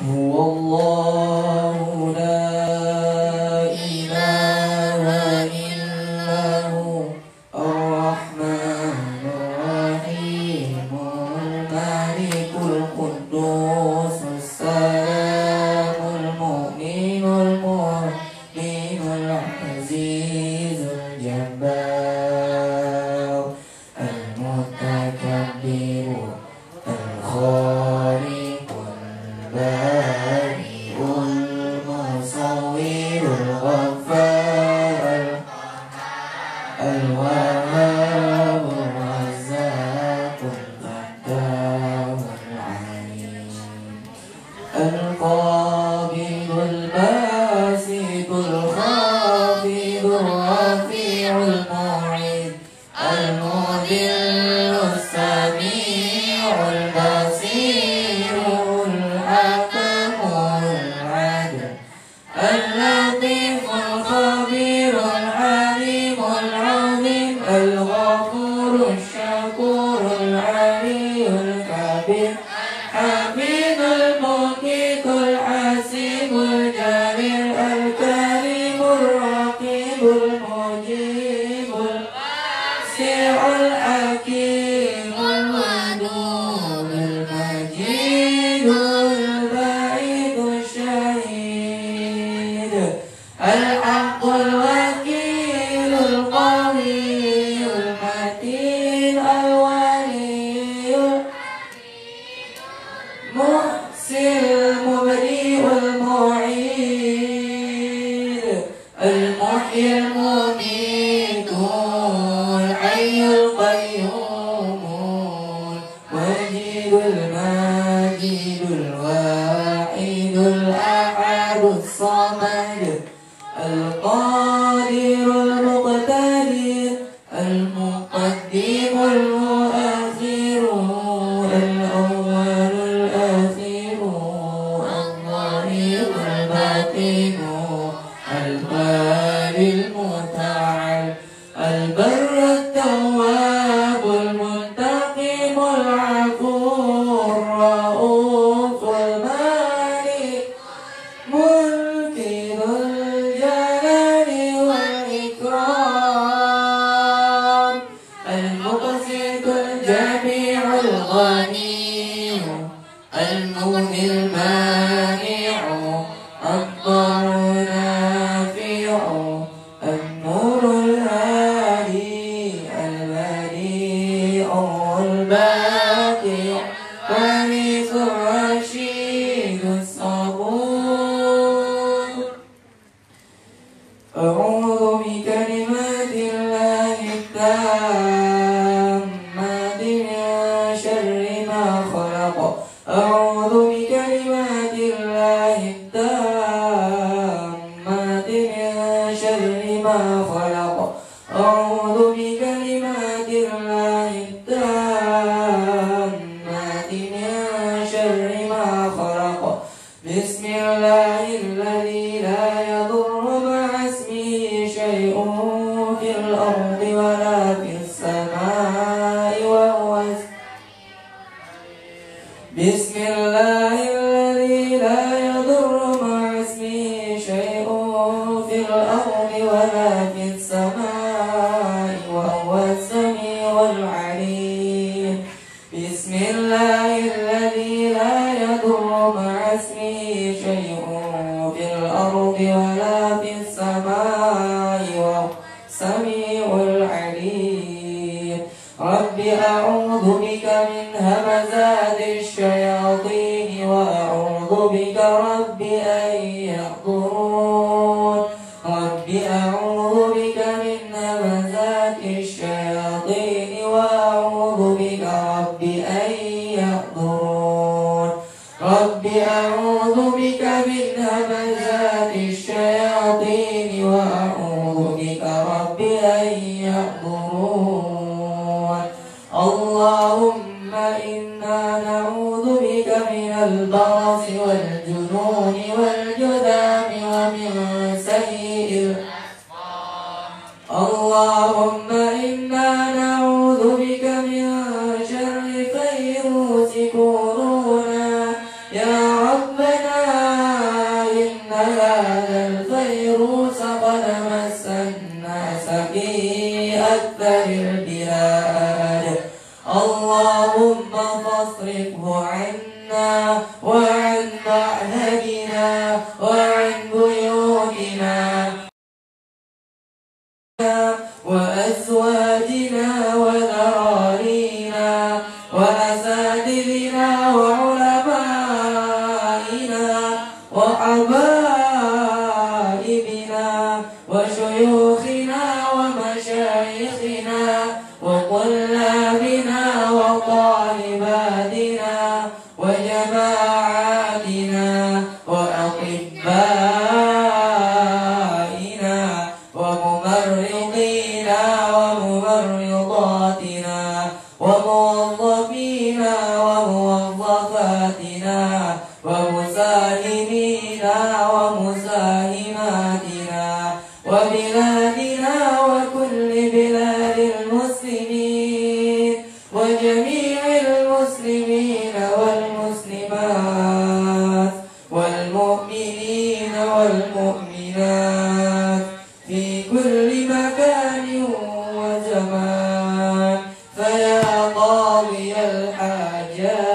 هو الله لا إله إلا هو الرحمن الرحيم الملك القدوس السلام المؤمن المهيمن العزيز الجبار المتكبر الخالق البارئ المصور الغفار الوهاب الرزاق الفتاح العليم القابض الباسط الخافض الرفيع المعيد المذل السميع البصير الحكم العدل اللطيف الخبير العليم العظيم الغفور الشكور العلي الكبير حميد المقيت الحسيب الجليل الكريم الرقيب المجيب الواسع الحكيم الودود المجيد البعيد الشهيد الحق الوكيل القوي المتين الولي المحسن المبدئ المعيد المحيي المميت الحي القيوم المجيد الماجد الواحد الأحد الصمد القادر المقتدر المقدم المؤخر الأول الآخر الظاهر الباطن البارئ المتعال البر التواب المنتقم العفو الرؤوف المالك ملك ذو الجلال والإكرام المقسط الجميع الغني المغني المانع الضار النافع النور الهادي البديع الباقي الوارث الرشيد الصبور أعوذ بكلمات الله التامات من شر ما خلق أعوذ بكلمات الله التامات من شر ما خلق أعوذ بكلمات الله التامات من شر ما خلق بسم الله الذي لا يضر مع اسمه شيء في الأرض ولا في السماء وهو بسم الله الذي لا يضر مع اسمه شيء في الأرض ولا في السماء وهو السميع العليم بسم الله الذي لا يضر مع اسمه شيء في الأرض ولا في السماء وهو السميع العليم رب أعوذ بك من همزات الشياطين وأعوذ بك رب أن يحضرون رب أعوذ بك من همزات الشياطين وأعوذ بك رب أن يحضرون رب أعوذ بك من همزات الشياطين وأعوذ بك رب أن يحضرون اللهم إنا نعوذ بك من البرص والجنون والجذام ومن سيء اللهم إنا نعوذ بك من شر فيروس كورونا يا ربنا فاصرفه عنا وعن معهدنا وعن بيوتنا وأزواجنا وذرارينا وأساتذنا وعلمائنا وحبائبنا وشيوخنا ومشايخنا وطلابنا وطالباتنا وجماعاتنا وأطبائنا وممرضينا وممرضاتنا وموظفينا وموظفاتنا ومساهمينا ومساهماتنا وبلادنا وكل بلاد المسلمين وجميع المسلمين والمسلمات والمؤمنين والمؤمنات في كل مكان وزمان فيا قاضي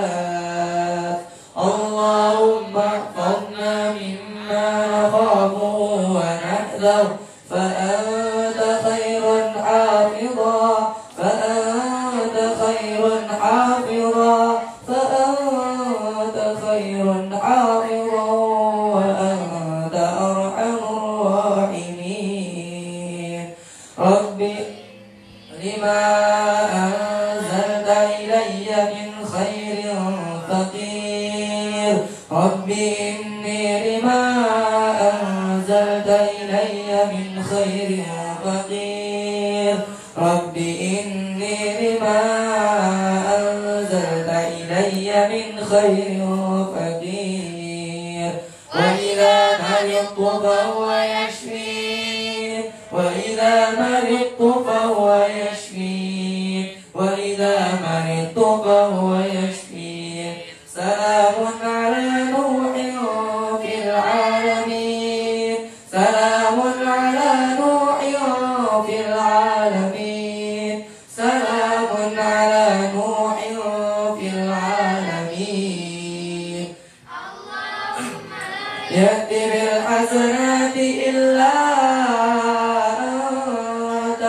الحاجات اللهم احفظنا مما نخافه ونحذر فأنت خير حافظا فأنت خير حافظا فأنت خير حافظا وأنت أرحم الراحمين ربي لما أنزلت إلي من خير فقير ربي إني لما أنزلت إلي من خير فقير ربي إني لما أنزلت إلي من خير فقير وإذا مرضت فهو يشفين وإذا مرضت فهو يشفين وإذا مرضت فهو يشفين سلام على نوح في العالمين سلام على نوح في العالمين سلام على نوح في العالمين يأتي بالحسنات إلا أنت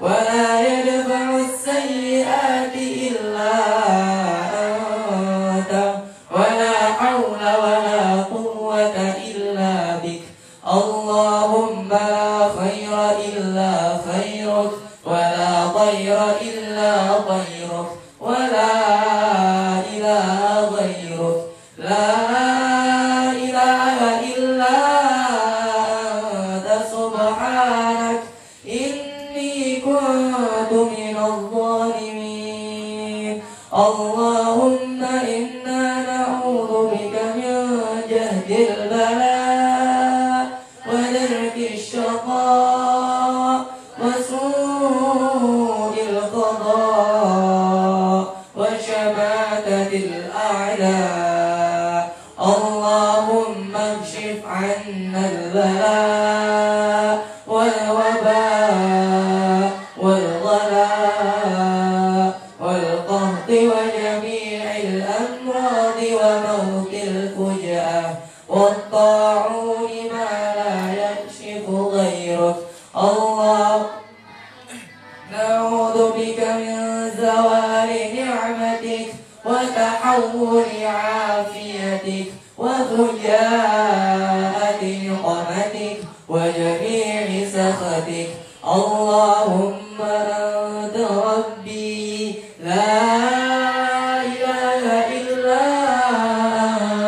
ولا يدفع السيئات إلا أنت ولا حول ولا قوة إلا بك اللهم لا خير إلا خيرك ولا طير إلا طيرك ولا إله غيرك لا إله إلا أنت سبحانك إني كنت من الظالمين اللهم إنا نعوذ بك من جهد البلاء ودرك الشقاء وسوء القضاء وشماتة الأعداء اللهم اكشف عنا البلاء والوباء والغلاء والقهط وجميع الأمراض وموت الفجأة والطاعون ما لا يكشف غيرك الله نعوذ بك من زوال نعمتك وتحول عافيتك وفجاءة نقمتك وجميع سخطك اللهم أنت ربي لا إله إلا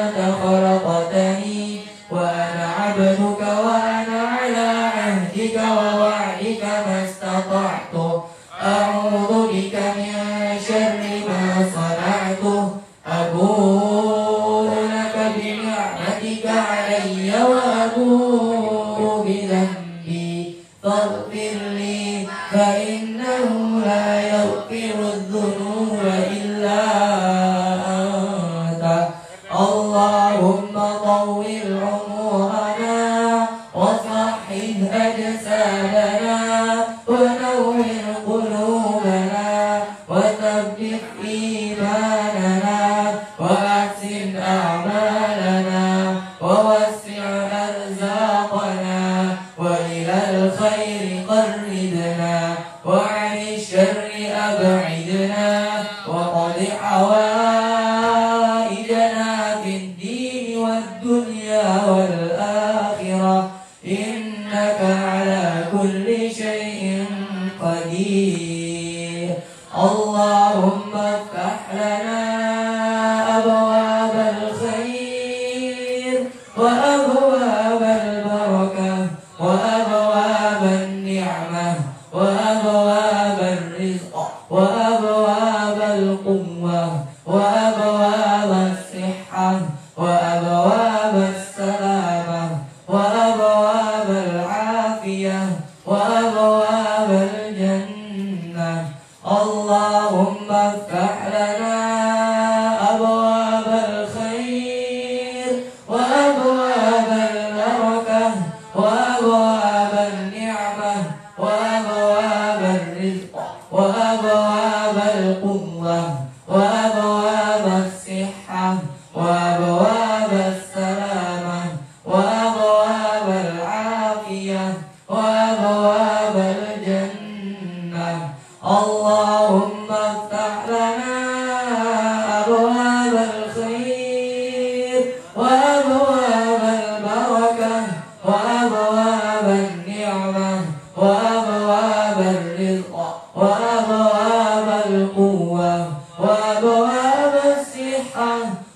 أنت خلقتني وأنا عبدك وأنا على عهدك ووعدك ما استطعت أعوذ بك من شر ما صنعت أبوء لك بنعمتك علي وأبوء بذنبي فاغفر لي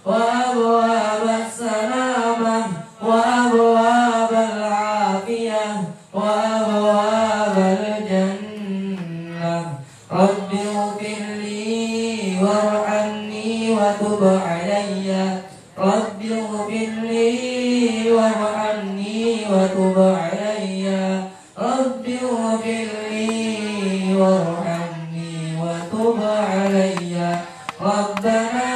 وأبواب السلامة وأبواب العافية وأبواب الجنة رب اغفر لي وارحمني وتب علي رب اغفر لي وارحمني وتب علي رب اغفر لي وارحمني وتب علي ربنا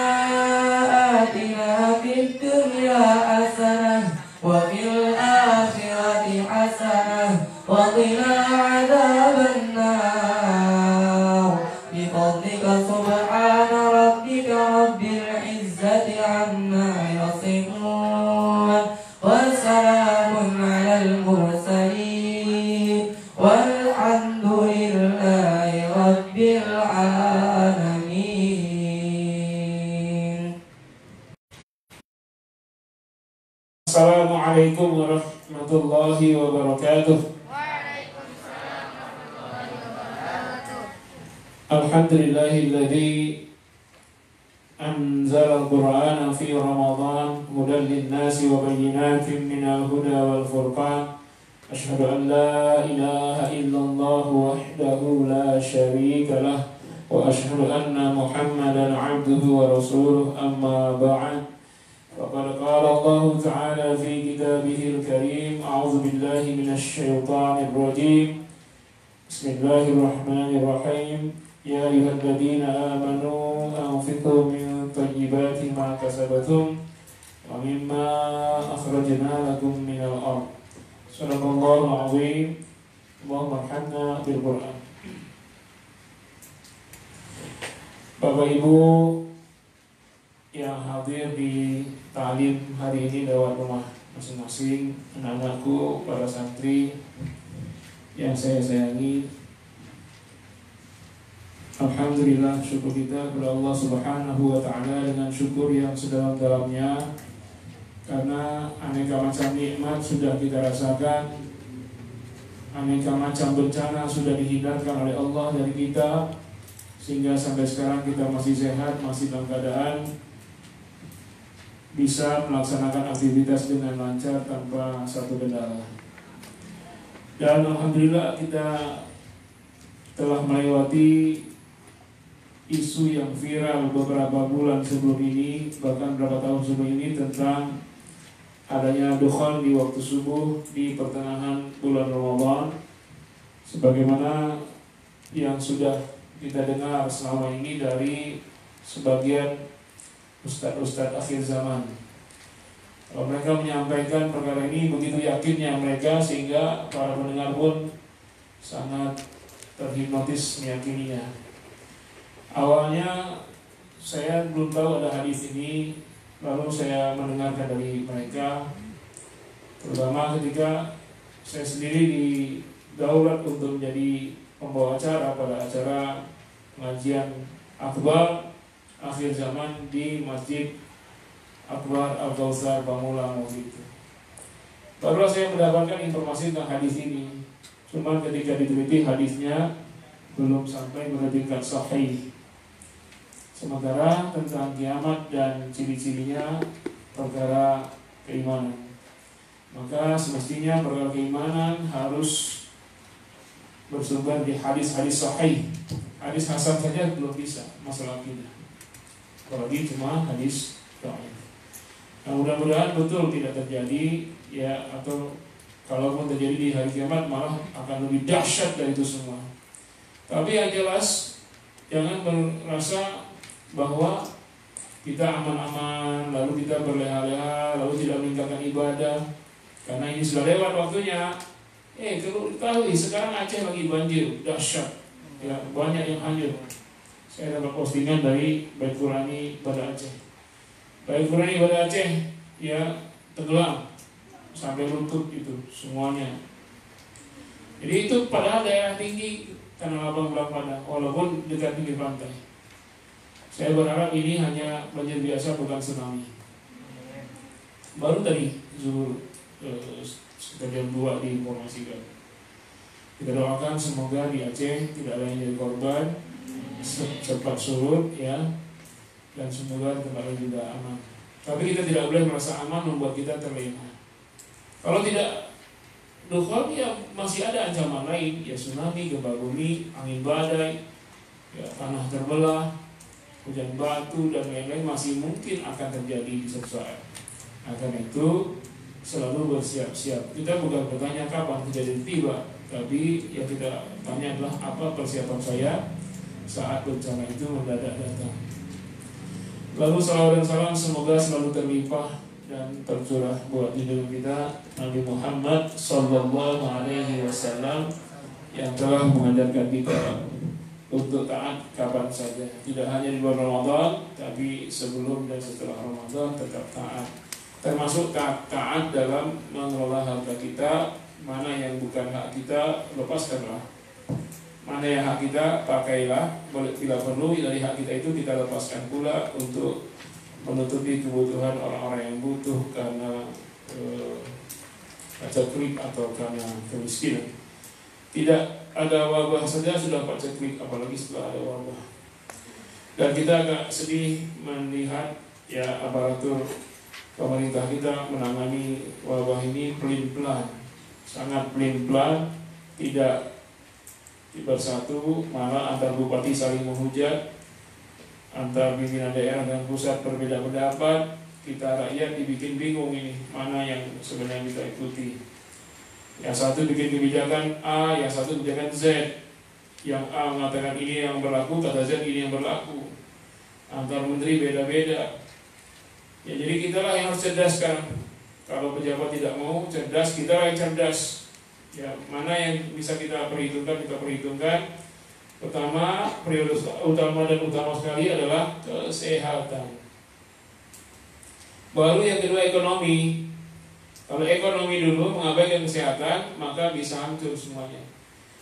آتنا في الدنيا حسنة وفي الآخرة حسنة وقنا عذاب النار بفضلك سبحان ربك رب العزة عما يصفون وسلام على المرسلين والحمد لله رب العالمين. Assalamualaikum warahmatullahi wabarakatuh. Alhamdulillahilladzi anzala al-Qur'ana fi Ramadan hudan lin-nasi wa bayyinatin minal huda wal furqan. Asyhadu an la ilaha illallah wahdahu la syarika lah wa asyhadu anna Muhammadan 'abduhu wa rasuluh amma ba'd. Faqad qala Allah ta'ala fi kitabihil karim a'udzu billahi minasy syaithanir rajim. Bismillahirrahmanirrahim. Ya ayyuhalladzina amanu anfiqu min thayyibati ma kasabtum wa mimma akhrajna lakum minal ardh. Shadaqallahul azim. Allahumma arhamna bil Qur'an. Bapak Ibu yang hadir di ta'lim hari ini lewat rumah masing-masing, anak-anakku, para santri yang saya sayangi, alhamdulillah, syukur kita kepada Allah Subhanahu wa Ta'ala dengan syukur yang sedalam-dalamnya, karena aneka macam nikmat sudah kita rasakan, aneka macam bencana sudah dihindarkan oleh Allah dari kita, sehingga sampai sekarang kita masih sehat, masih dalam keadaan bisa melaksanakan aktivitas dengan lancar tanpa satu kendala. Dan alhamdulillah kita telah melewati isu yang viral beberapa bulan sebelum ini, bahkan beberapa tahun sebelum ini, tentang adanya dukhon di waktu subuh di pertengahan bulan Ramadan, sebagaimana yang sudah kita dengar selama ini dari sebagian ustadz-ustadz akhir zaman. Kalau mereka menyampaikan perkara ini begitu yakinnya mereka, sehingga para pendengar pun sangat terhipnotis meyakininya. Awalnya saya belum tahu ada hadis ini, lalu saya mendengarkan dari mereka, terutama ketika saya sendiri didaulat untuk menjadi pembawa acara pada acara pengajian akbar akhir zaman di Masjid Akbar Al-Kautsar Pamulang waktu itu. Barulah saya mendapatkan informasi tentang hadis ini. Cuma ketika diteliti hadisnya belum sampai pada tingkat sahih. Sementara tentang kiamat dan ciri-cirinya perkara keimanan, maka semestinya perkara keimanan harus bersumber di hadis-hadis sahih. Hadis hasan saja belum bisa masalah akidah, apalagi cuma hadis dhaif. Nah, mudah-mudahan betul tidak terjadi ya, atau kalaupun terjadi di hari kiamat malah akan lebih dahsyat dari itu semua. Tapi yang jelas jangan merasa bahwa kita aman-aman lalu kita berleha-leha lalu tidak meninggalkan ibadah karena ini sudah lewat waktunya. Kalau diketahui sekarang Aceh lagi banjir dahsyat, ya, banyak yang hanyut. Saya dapat postingan dari Bait Qurani pada Aceh. Bait Qurani pada Aceh ya tenggelam sampai lutut itu semuanya. Jadi itu padahal daerah tinggi Tanah Abang Belak Padang, walaupun dekat pinggir pantai. Saya berharap ini hanya banjir biasa, bukan tsunami. Baru tadi zuhur sekitar jam 2 diinformasikan. Kita doakan semoga di Aceh tidak ada yang jadi korban, cepat surut ya, dan semoga tempat lain juga aman. Tapi kita tidak boleh merasa aman membuat kita terlena. Kalau tidak dukhon, ya masih ada ancaman lain, ya tsunami, gempa bumi, angin badai, ya tanah terbelah, hujan batu dan lain-lain masih mungkin akan terjadi di suatu saat. Karena itu selalu bersiap-siap. Kita bukan bertanya kapan kejadian tiba, tapi yang kita tanya adalah apa persiapan saya saat bencana itu mendadak datang. Lalu salawat dan salam semoga selalu terlimpah dan tercurah buat junjungan kita Nabi Muhammad Sallallahu Alaihi Wasallam yang telah mengajarkan kita untuk taat kapan saja, tidak hanya di bulan Ramadan, tapi sebelum dan setelah Ramadan tetap taat. Termasuk taat dalam mengelola harta kita, mana yang bukan hak kita lepaskanlah, mana yang hak kita pakailah, bila perlu dari hak kita itu kita lepaskan pula untuk menutupi kebutuhan orang-orang yang butuh karena paceklik atau karena kemiskinan. Tidak ada wabah saja sudah paceklik, apalagi setelah ada wabah. Dan kita agak sedih melihat ya aparatur pemerintah kita menangani wabah ini pelin-pelan, sangat pelin-pelan, tidak bersatu, malah antar bupati saling menghujat, antar pimpinan daerah dan pusat berbeda pendapat. Kita rakyat dibikin bingung ini mana yang sebenarnya kita ikuti. Yang satu bikin kebijakan A, yang satu kebijakan Z. Yang A mengatakan ini yang berlaku, kata Z ini yang berlaku. Antar menteri beda-beda. Ya jadi kita lah yang harus cerdas sekarang. Kalau pejabat tidak mau cerdas, kita lah yang cerdas. Ya mana yang bisa kita perhitungkan, kita perhitungkan. Pertama, prioritas utama dan utama sekali adalah kesehatan. Baru yang kedua ekonomi. Kalau ekonomi dulu mengabaikan kesehatan, maka bisa hancur semuanya.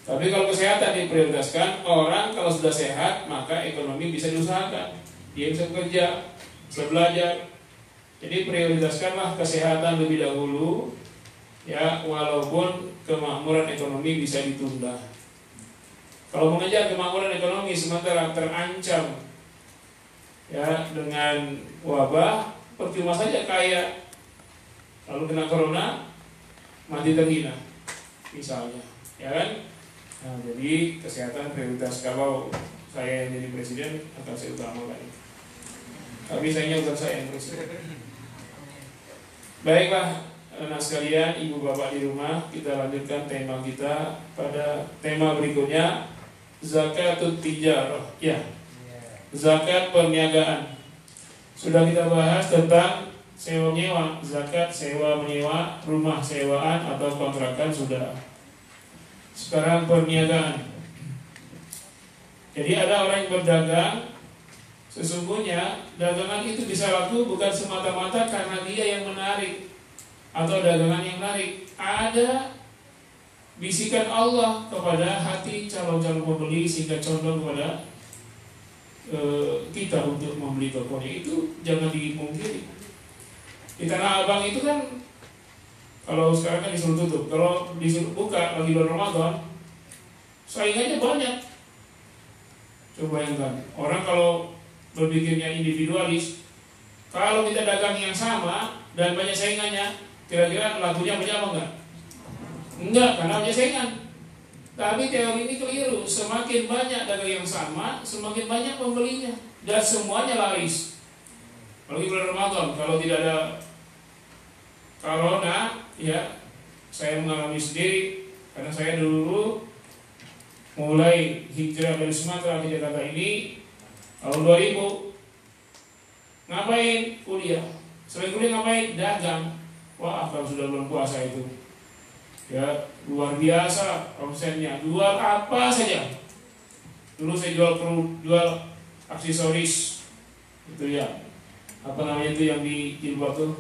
Tapi kalau kesehatan diprioritaskan, orang kalau sudah sehat, maka ekonomi bisa diusahakan. Dia bisa bekerja, bisa belajar. Jadi prioritaskanlah kesehatan lebih dahulu, ya walaupun kemakmuran ekonomi bisa ditunda. Kalau mengejar kemakmuran ekonomi sementara terancam ya dengan wabah, percuma saja kaya lalu kena corona mati terhina misalnya, ya kan? Nah, jadi kesehatan prioritas. Kalau saya yang jadi presiden akan saya utamakan. Tapi sayangnya bukan saya yang presiden. Baiklah anak sekalian, ibu bapak di rumah, kita lanjutkan tema kita pada tema berikutnya, zakatut tijarah. Ya, zakat perniagaan. Sudah kita bahas tentang sewa menyewa, zakat sewa menyewa, rumah sewaan atau kontrakan sudah. Sekarang perniagaan. Jadi ada orang yang berdagang, sesungguhnya dagangan itu bisa laku bukan semata-mata karena dia yang menarik atau dagangan yang menarik. Ada bisikan Allah kepada hati calon-calon pembeli sehingga condong kepada kita untuk membeli tokonya. Itu jangan dipungkiri. Di Tanah Abang itu kan kalau sekarang kan disuruh tutup, kalau disuruh buka lagi bulan Ramadan, saingannya banyak. Coba bayangkan, orang kalau berpikirnya individualis, kalau kita dagang yang sama dan banyak saingannya, kira-kira lakunya banyak apa enggak? Enggak, karena banyak saingan. Tapi teori ini keliru. Semakin banyak dagang yang sama, semakin banyak pembelinya dan semuanya laris. Apalagi bulan Ramadan, kalau tidak ada corona, ya saya mengalami sendiri karena saya dulu mulai hijrah dari Sumatera ke Jakarta ini tahun 2000. Ngapain? Kuliah. Selain kuliah ngapain? Dagang. Wah, kalau sudah bulan puasa itu ya luar biasa omsetnya, jual apa saja. Dulu saya jual aksesoris itu ya, apa namanya itu yang di jilbab tuh,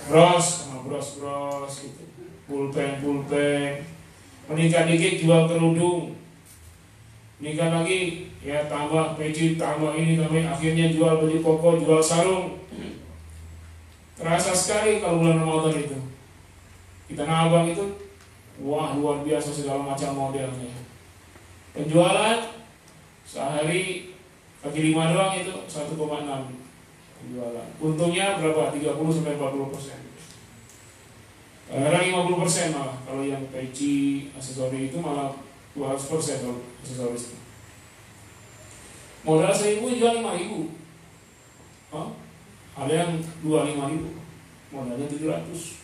bros gitu, pulpen, meningkat dikit jual kerudung, meningkat lagi ya tambah peci, tambah ini, tambah akhirnya jual baju koko, jual sarung. Terasa sekali kalau bulan Ramadan itu. Di Tanah Abang itu, wah luar biasa segala macam modelnya. Penjualan sehari kaki 5 doang itu 1,6. jualan. Untungnya berapa? 30-40%. Kadang 50% malah. Kalau yang peci, aksesoris itu malah 200% kalau aksesoris itu. Modal 1.000 jual 5.000. Oh, ada yang 25.000, modalnya 700.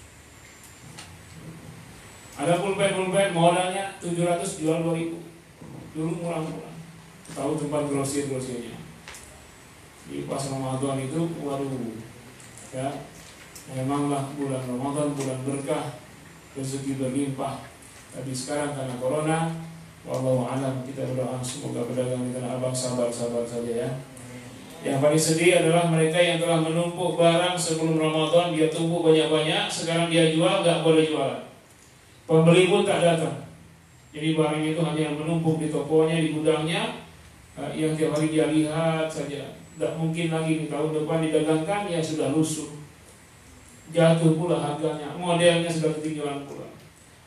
Ada pulpen modalnya 700 jual 2.000. Dulu murah-murah. Tahu tempat grosirnya. Di pas Ramadan itu, waduh, ya, memanglah bulan Ramadan bulan berkah, rezeki berlimpah. Tapi sekarang karena corona, wallahu a'lam, kita berdoa semoga pedagang di Tanah Abang sabar saja ya. Yang paling sedih adalah mereka yang telah menumpuk barang sebelum Ramadan, dia tumpuk banyak-banyak, sekarang dia jual, gak boleh jualan. Pembeli pun tak datang. Jadi barang itu hanya menumpuk di tokonya, di gudangnya, yang tiap hari dia lihat saja. Tidak mungkin lagi di tahun depan didagangkan, ya sudah lusuh. Jatuh pula harganya, modelnya sudah ketinggalan pula.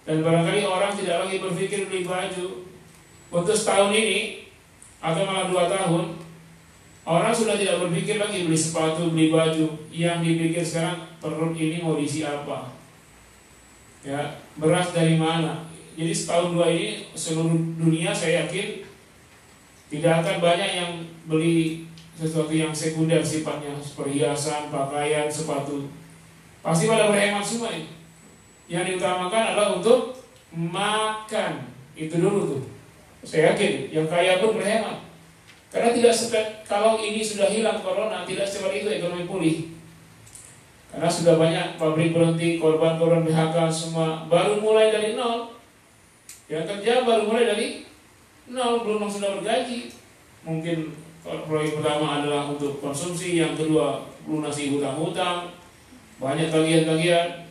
Dan barangkali orang tidak lagi berpikir beli baju untuk setahun ini, atau malah 2 tahun. Orang sudah tidak berpikir lagi beli sepatu, beli baju. Yang dipikir sekarang, perut ini mau diisi apa? Ya, beras dari mana? Jadi setahun 2 ini seluruh dunia saya yakin tidak akan banyak yang beli sesuatu yang sekunder sifatnya, perhiasan, pakaian, sepatu. Pasti pada berhemat semua ini. Yang diutamakan adalah untuk makan. Itu dulu tuh. Saya yakin yang kaya pun berhemat. Karena kalau ini sudah hilang corona, tidak secepat itu ekonomi pulih. Karena sudah banyak pabrik berhenti, korban-korban PHK semua baru mulai dari nol. Yang kerja baru mulai dari nol, belum sudah bergaji. Mungkin proyek pertama adalah untuk konsumsi, yang kedua lunasi hutang-hutang, banyak tagihan-tagihan.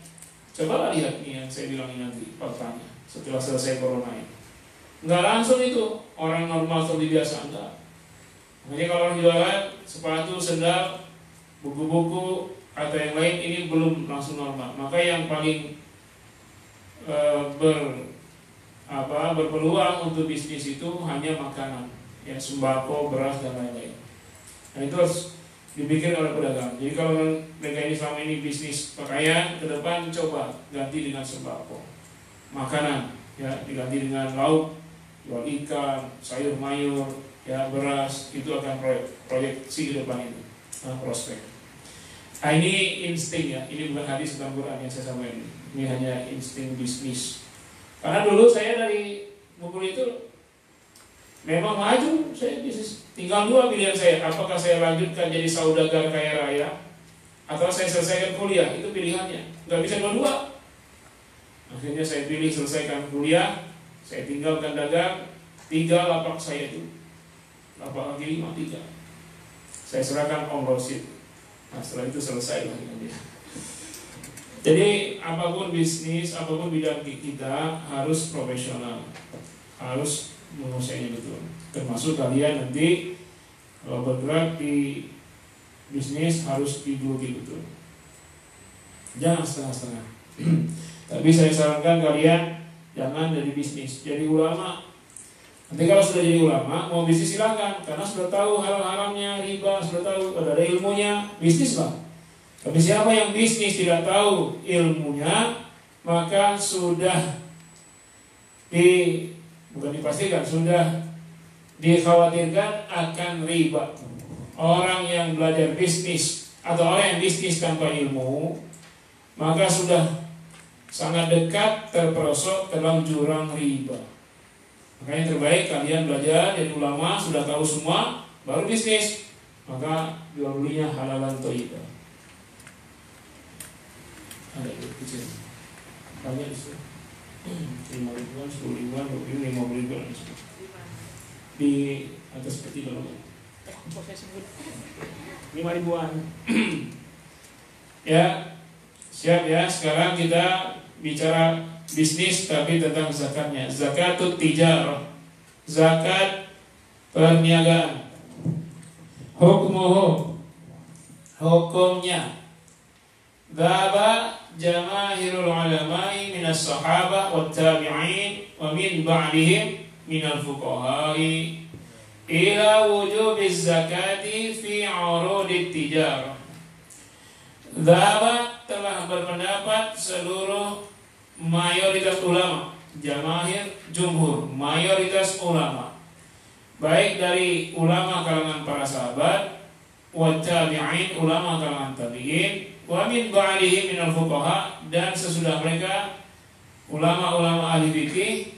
Cobalah lihat nih yang saya bilang ini nanti faktanya setelah selesai corona ini. Nggak langsung itu orang normal seperti biasa, enggak. Makanya kalau orang jualan sepatu, sendal, buku-buku atau yang lain ini belum langsung normal. Maka yang paling berpeluang untuk bisnis itu hanya makanan, ya, sembako, beras dan lain-lain. Nah itu harus dipikir oleh pedagang. Jadi kalau mereka ini selama ini bisnis pakaian, ke depan coba ganti dengan sembako, makanan, ya, diganti dengan lauk, jual ikan, sayur mayur, ya, beras. Itu akan proyeksi ke depan itu, prospek. Nah ini insting ya, ini bukan hadis tentang Quran yang saya sampaikan. Ini hanya insting bisnis. Karena dulu saya dari buku itu memang maju, saya bisnis. Tinggal 2 pilihan saya, apakah saya lanjutkan jadi saudagar kaya raya atau saya selesaikan kuliah. Itu pilihannya, nggak bisa dua-dua. Akhirnya saya pilih selesaikan kuliah, saya tinggalkan dagang. 3 lapak saya itu, lapak lagi 5, 3 saya serahkan Om Rosid. Nah setelah itu selesai lah dengan dia. Jadi apapun bisnis, apapun bidang kita harus profesional, harus menguasainya betul. Termasuk kalian nanti kalau bergerak di bisnis harus digeluti betul. Jangan setengah-setengah. Tapi saya sarankan kalian jangan dari bisnis, jadi ulama. Nanti kalau sudah jadi ulama, mau bisnis silakan, karena sudah tahu halal haramnya, riba, sudah tahu, ada ilmunya, bisnis lah. Tapi siapa yang bisnis tidak tahu ilmunya, maka sudah bukan dipastikan, sudah dikhawatirkan akan riba. Orang yang belajar bisnis atau orang yang bisnis tanpa ilmu, maka sudah sangat dekat terperosok ke dalam jurang riba. Makanya yang terbaik kalian belajar jadi ulama, sudah tahu semua, baru bisnis. Maka jual belinya halalan thayyibah. Ada kecil, banyak di situ. 5 ribuan, 10 ribuan, 20 ribuan, 50 ribuan di atas peti kalau saya sebut 5 ribuan. Ya, siap ya. Sekarang kita bicara bisnis tapi tentang zakatnya. Zakatut tijarah, zakat perniagaan. Hukumnya. Dhaba jamaahirul ulama'i minas sahabah wat tabi'in wa min ba'dihim minal fuqaha'i ila wujubiz zakati fi 'urudit tijarah Dhaba telah berpendapat seluruh mayoritas ulama, jamaahir jumhur, mayoritas ulama, baik dari ulama kalangan para sahabat, wa tabi'in, ulama kalangan tabi'in, wa min ba'dihim minal fuqaha, dan sesudah mereka ulama-ulama ahli fikih,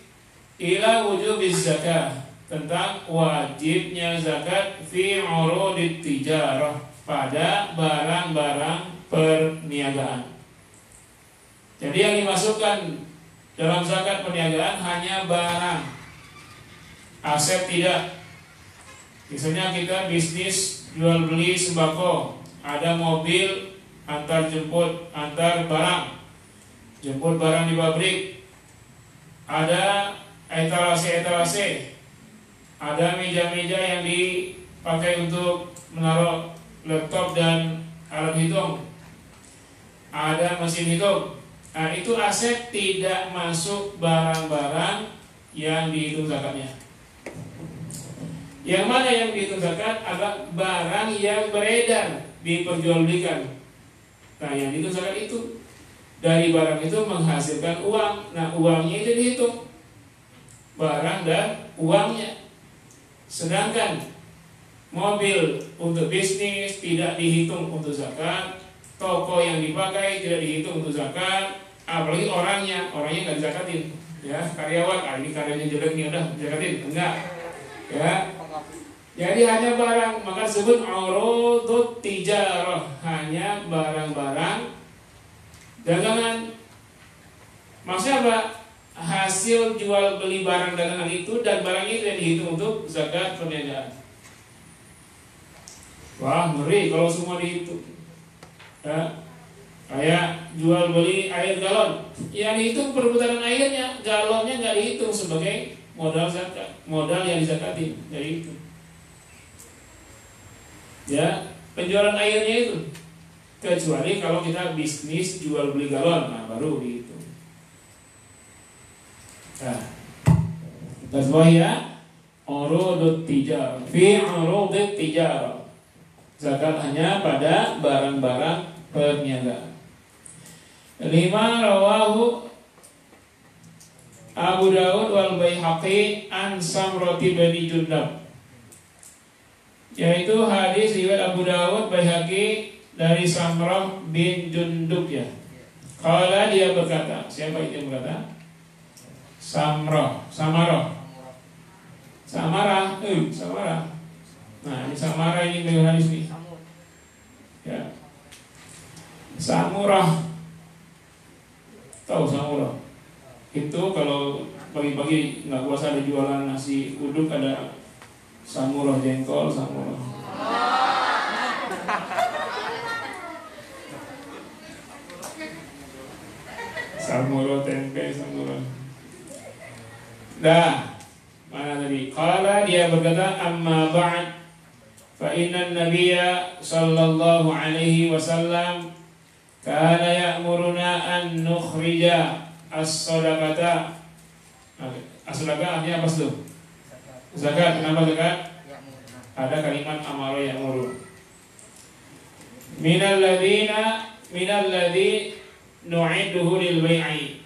ila wujubiz zakah, tentang wajibnya zakat fi urudit tijarah, pada barang-barang perniagaan. Jadi yang dimasukkan dalam zakat perniagaan hanya barang, aset tidak. Misalnya kita bisnis jual beli sembako, ada mobil antar jemput, antar barang, jemput barang di pabrik, ada etalase, ada meja-meja yang dipakai untuk menaruh laptop dan alat hitung, ada mesin hitung. Nah, itu aset tidak masuk barang-barang yang dihitung zakatnya. Yang mana yang dihitung zakat adalah barang yang beredar, diperjualbelikan. Nah, yang dihitung zakat itu dari barang itu menghasilkan uang. Nah, uangnya itu dihitung, barang dan uangnya. Sedangkan mobil untuk bisnis tidak dihitung untuk zakat, toko yang dipakai tidak dihitung untuk zakat, apalagi orangnya nggak zakatin, ya, karyawan, ini karyanya jelek nih, udah zakatin, enggak, ya. Jadi hanya barang, maka disebut urudut tijarah, hanya barang-barang dagangan. Maksudnya apa? Hasil jual beli barang dagangan itu dan barangnya tidak dihitung untuk zakat perniagaan. Wah, ngeri kalau semua dihitung. Ya, kayak jual beli air galon, yang dihitung perputaran airnya, galonnya nggak dihitung sebagai modal zakat, modal yang dizakatin, dari itu. Ya, penjualan airnya itu, kecuali kalau kita bisnis jual beli galon, nah baru dihitung. Nah, tasbihya urudut tijarah, fi urudut tijarah. Zakat hanya pada barang-barang perniagaan. 5. Rawahu Abu Dawud wal Baihaqi an Samrah bin Jundab, yaitu hadis riwayat Abu Dawud, Baihaqi dari Samrah bin Jundub, ya. Qala, dia berkata, siapa itu yang berkata? Samarah. Nah, ini Samarah, ini beliau hadis ini. Ya. Samurah. Tahu Samurah? Itu kalau pagi-pagi nggak puasa ada jualan nasi uduk, ada Samurah jengkol, Samurah. Samurah tempe, Samurah. Dah, mana tadi? Qala, dia berkata, amma ba'd, fa inna nabiyya sallallahu alaihi wasallam kana ya'muruna an nukhrija as-sadaqata. As-sadaqah artinya apa itu? Zakat. Kenapa zakat? Ada kalimat amara ya'muru. Minal ladzi nu'iduhu lil bai'i.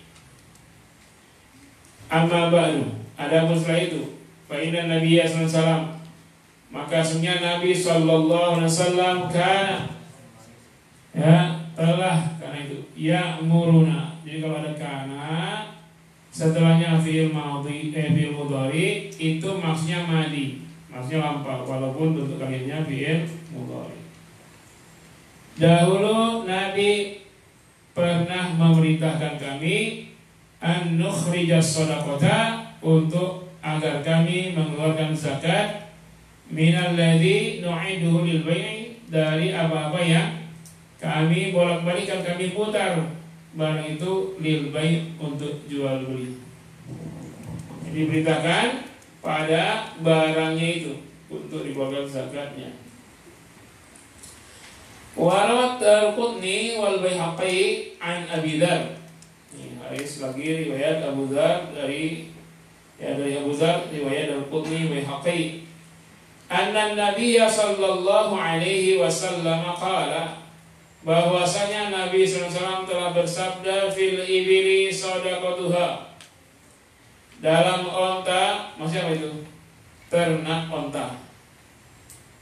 Amma ba'du, ada setelah itu, fa inna nabiyya sallallahu alaihi wasallam, maka sesungguhnya Nabi sallallahu alaihi wasallam kana, ya, telah, karena itu ya'muruna. Jadi kalau ada kana setelahnya fi'il madhi, fi'il mudhari, itu maksudnya madi, maksudnya lampau, walaupun bentuk kalimatnya fi'il mudhari. Dahulu Nabi pernah memerintahkan kami an nukhrijas shadaqata, untuk agar kami mengeluarkan zakat, minal ladzi nu'iduhu lil bai'i, dari apa-apa yang kami bolak-balikan, kami putar barang itu lil bai', untuk jual beli. Jadi diberitakan pada barangnya itu untuk dikeluarkan zakatnya. Warawat al-Qutni wal Baihaqi an Abi Dzar. Ini hadis lagi riwayat Abu Dzar dari Abu Dzar, riwayat al-Qutni Baihaqi. Anna Nabiy sallallahu alaihi wasallam qala, bahwasanya Nabi SAW telah bersabda fil ibili shadaqatuha, dalam onta, maksudnya apa itu? Ternak onta.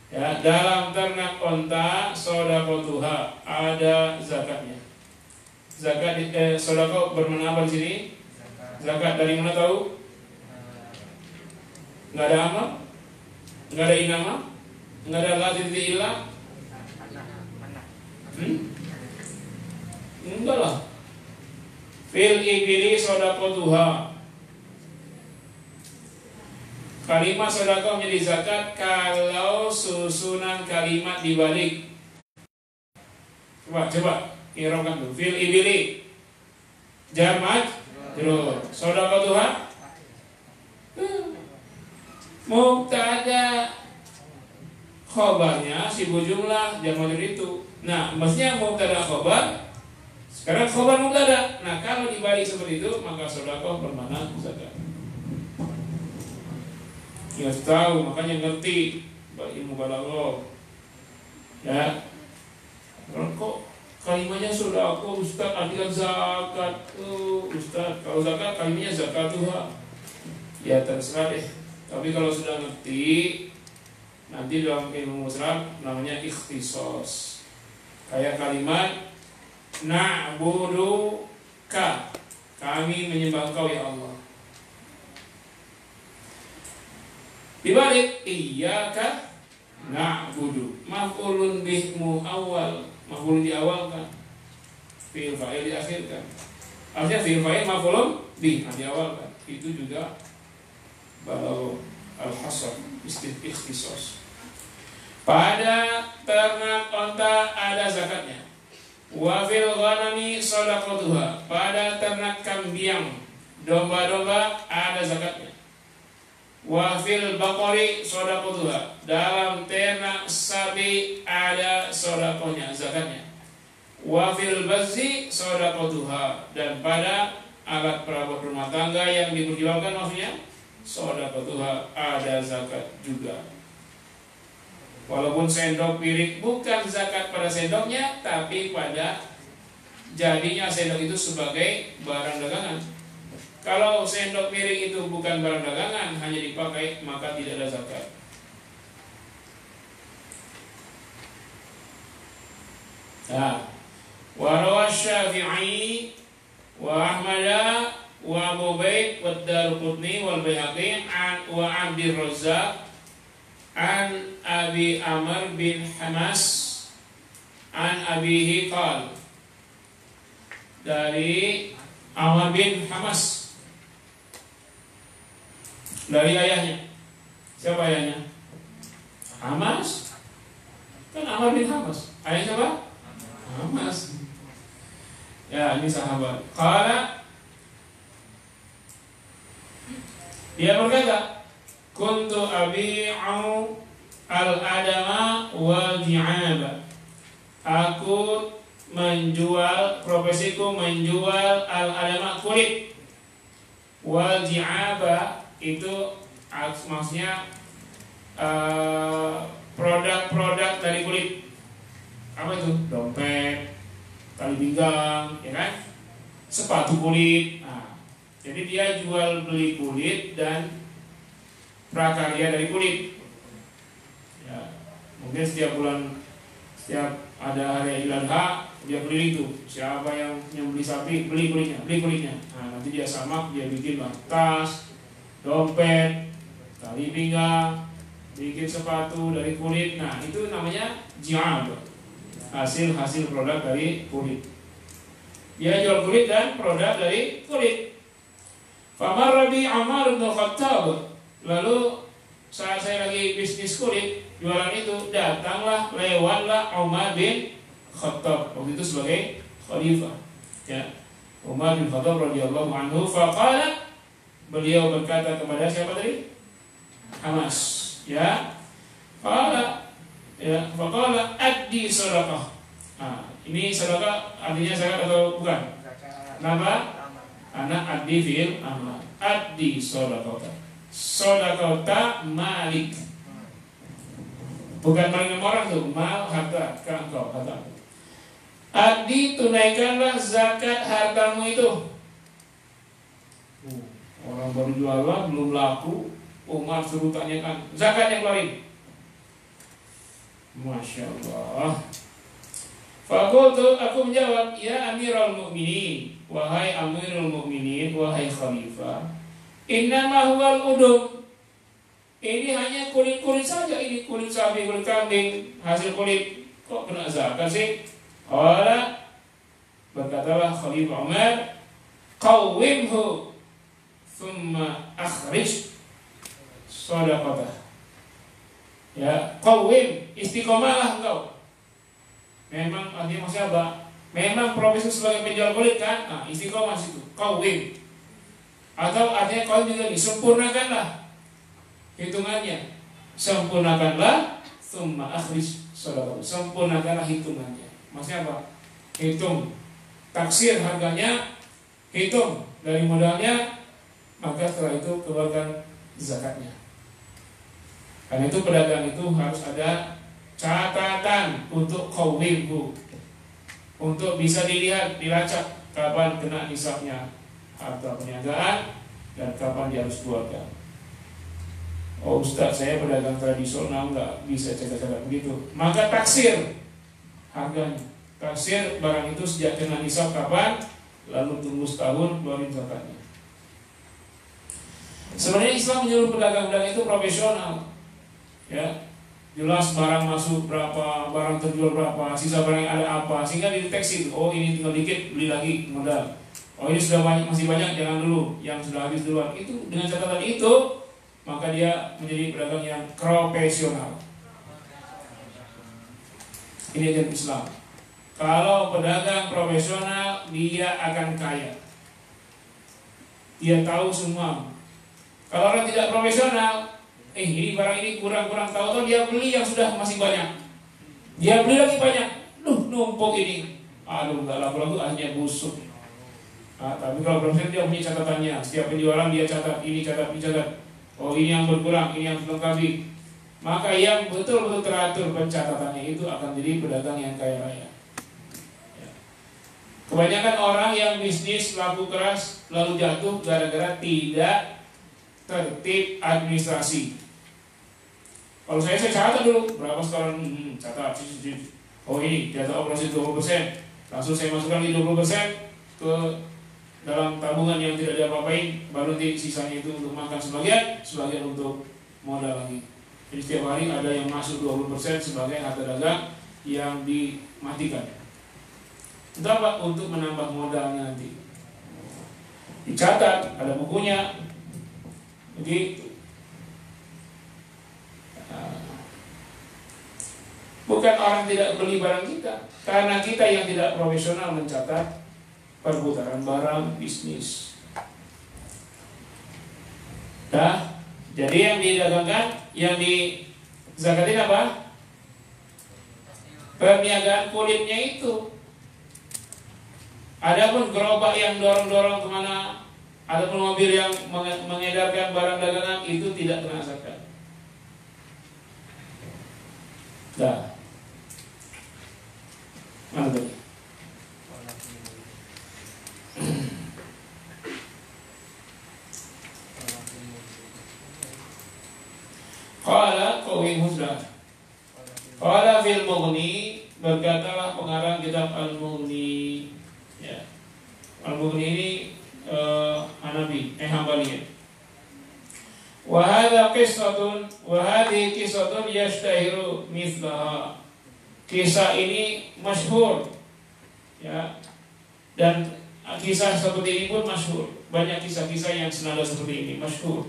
Ya, dalam ternak onta shadaqatuha ada zakatnya. Zakat shadaqah bermakna apa di sini? Zakat dari mana tahu? Enggak ada amal? Enggak ada inama? Enggak ada la titik ilah? Enggak lah. Fil ibili shadaqatuha. Kalimat sedekah menjadi zakat kalau susunan kalimat dibalik. Coba irongkan tuh. Fil ibili jamak terus sedekatuha mubtada khobarnya sibuk jumlah jamak itu. Nah, maksudnya mubtada khobar. Sekarang khobar mubtada. Nah, kalau dibalik seperti itu maka sedekah bermakna zakat. Ya tahu, makanya ngerti ilmu balaghah. Ya. Kok kalimatnya sedekah Ustaz artikan zakat. Ustaz, kalau zakat kalimatnya zakatuha. Ya terserah deh. Tapi kalau sudah ngerti, nanti dalam ilmu musraf namanya ikhtisos. Kayak kalimat na'buduka, kami menyembah Engkau ya Allah. Dibalik iyyaka na'budu, maf'ulun bih muawwal, maf'ulun diawalkan, fi'il fa'il diakhirkan. Artinya fi'il fa'il maf'ulun bih diawalkan. Itu juga balau al-hasr ikhtisos. Pada ternak onta ada zakatnya. Wa fil ghanami shadaqatuha, pada ternak kambing, domba-domba ada zakatnya. Wa fil baqari shadaqatuha, dalam ternak sapi ada sedekahnya, zakatnya. Wa fil bazzi shadaqatuha, dan pada alat perabot rumah tangga yang diperjualkan maksudnya shadaqatuha ada zakat juga. Walaupun sendok piring bukan zakat pada sendoknya, tapi pada jadinya sendok itu sebagai barang dagangan. Kalau sendok piring itu bukan barang dagangan, hanya dipakai, maka tidak ada zakat. Nah, wa rawash Syafi'i wa Ahmad wa Abu Baid wa Daruqutni wal Baihaqi wa Abdir Razzaq an Abi Amr bin Hamas an abihi qala, dari Amr bin Hamas, dari ayahnya. Siapa ayahnya? Hamas. Kan Amr bin Hamas. Ayahnya siapa? Hamas. Ya, ini sahabat. Qala, dia berkata, kuntu abi'u al-adama wal ji'aba. Aku menjual, profesiku menjual al-adama, kulit. Wal ji'aba itu maksudnya produk-produk dari kulit. Apa itu? Dompet, tali pinggang, ya kan? Sepatu kulit. Nah, jadi dia jual beli kulit dan prakarya dari kulit. Ya, mungkin setiap bulan, setiap ada hari Idul Adha, dia beli itu. Siapa yang beli sapi, beli kulitnya. Nah, nanti dia samak, dia bikin tas, dompet, tali pinggang, bikin sepatu dari kulit. Nah, itu namanya ji'ab, hasil produk dari kulit. Dia jual kulit dan produk dari kulit. Famar Rabi Amar bin Khattab, lalu saat saya lagi bisnis kulit, jualan itu, datanglah, lewatlah Umar bin Khattab, waktu itu sebagai khalifah. Ya, Umar bin Khattab radhiyallahu anhu, faqala, beliau berkata kepada siapa tadi? Hamas. Ya, faqala, ya, faqala addi sadaqah. Nah, ini sedekah artinya zakat atau bukan? Nama anak addi fi'il amr. Addi sadaqah. Sadaqah malik. Bukan malik orang tuh, mal harta ke engkau, harta. Addi, tunaikanlah zakat hartamu itu. Orang baru jualan, belum laku, Umar suruh tanyakan, zakat yang keluarin. Masya Allah. Fakultu, aku menjawab, ya Amirul Mukminin, wahai Amirul Mukminin, wahai Khalifah, innama huwal udum. Ini hanya kulit-kulit saja, ini kulit sapi, kulit kambing, hasil kulit. Kok kena zakat sih? Qala, berkatalah Khalifah Umar, qawwimhu thumma akhrij shadaqatah. Ya, qawwim, istiqomahlah engkau. Memang artinya maksudnya apa? Memang profesi sebagai penjual kulit kan? Nah, istiqomah situ, qawwim. Atau artinya kau juga disempurnakanlah hitungannya. Sempurnakanlah thumma akhrij shadaqatah. Sempurnakanlah hitungannya. Maksudnya apa? Hitung taksir harganya, hitung dari modalnya, maka setelah itu keluarkan zakatnya. Karena itu pedagang itu harus ada catatan untuk qawwimhu, untuk bisa dilihat, dilacak kapan kena nisabnya harta perniagaan dan kapan dia harus keluarkan. Oh Ustaz, saya pedagang tradisional nggak bisa catat-catat begitu. Maka taksir harganya, taksir barang itu sejak kena nisab kapan, lalu tunggu setahun keluarin zakatnya. Sebenarnya Islam menyuruh pedagang-pedagang itu profesional, ya, jelas barang masuk berapa, barang terjual berapa, sisa barang yang ada apa, sehingga dideteksi. Oh ini tinggal dikit, beli lagi modal. Oh ini sudah banyak, masih banyak, jangan dulu, yang sudah habis duluan. Itu dengan catatan itu, maka dia menjadi pedagang yang profesional. Ini ajaran Islam. Kalau pedagang profesional, dia akan kaya. Dia tahu semua. Kalau orang tidak profesional, ini barang ini kurang-kurang, tahu-tahu dia beli yang sudah masih banyak. Dia beli lagi banyak. Numpuk ini. Aduh, nggak laku-laku akhirnya busuk. Nah, tapi kalau profesional dia punya catatannya. Setiap penjualan dia catat, ini catat, ini catat. Oh ini yang berkurang, ini yang melengkapi. Maka yang betul-betul teratur pencatatannya itu akan jadi pedagang yang kaya raya. Ya. Kebanyakan orang yang bisnis laku keras lalu jatuh gara-gara tidak tertib administrasi. Kalau saya catat dulu berapa sekarang, catat. Oh ini jatah operasi 20%, langsung saya masukkan di 20% ke dalam tabungan yang tidak diapa-apain, baru nanti sisanya itu untuk makan sebagian untuk modal lagi. Jadi setiap hari ada yang masuk 20% sebagai harta dagang yang dimatikan. Untuk apa? Untuk menambah modalnya nanti. Dicatat, ada bukunya. Begitu. Bukan orang tidak beli barang kita, karena kita yang tidak profesional mencatat perputaran barang bisnis. Nah, jadi yang didagangkan, yang dizakatin apa? Perniagaan kulitnya itu. Adapun gerobak yang dorong-dorong kemana, ataupun mobil yang mengedarkan barang dagangan itu tidak kena zakat. Nah, mana tadi? Qala qawim husna. Qala fil Mughni, berkatalah pengarang kitab Al-Mughni. Ya. Al-Mughni ini Hambali ya. Wa hadha qissatun wa hadhihi qissatun yashtahiru mithlaha. Kisah ini masyhur. Ya. Dan kisah seperti ini pun masyhur. Banyak kisah-kisah yang senada seperti ini masyhur.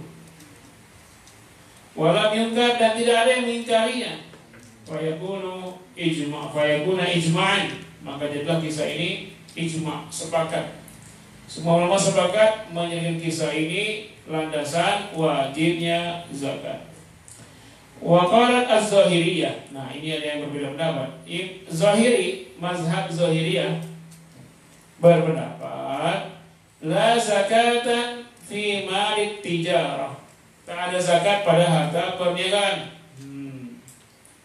Walam yungkar, dan tidak ada yang mengingkarinya. Fayakuna ijma'an, maka jadilah kisah ini ijma', sepakat. Semua ulama sepakat menjadikan kisah ini landasan wajibnya zakat. Wa qalat az-Zahiriyah. Nah, ini ada yang berbeda pendapat. Zahiri, mazhab Zahiriyah berpendapat la zakatan fi malik tijarah. Tak ada zakat pada harta perniagaan.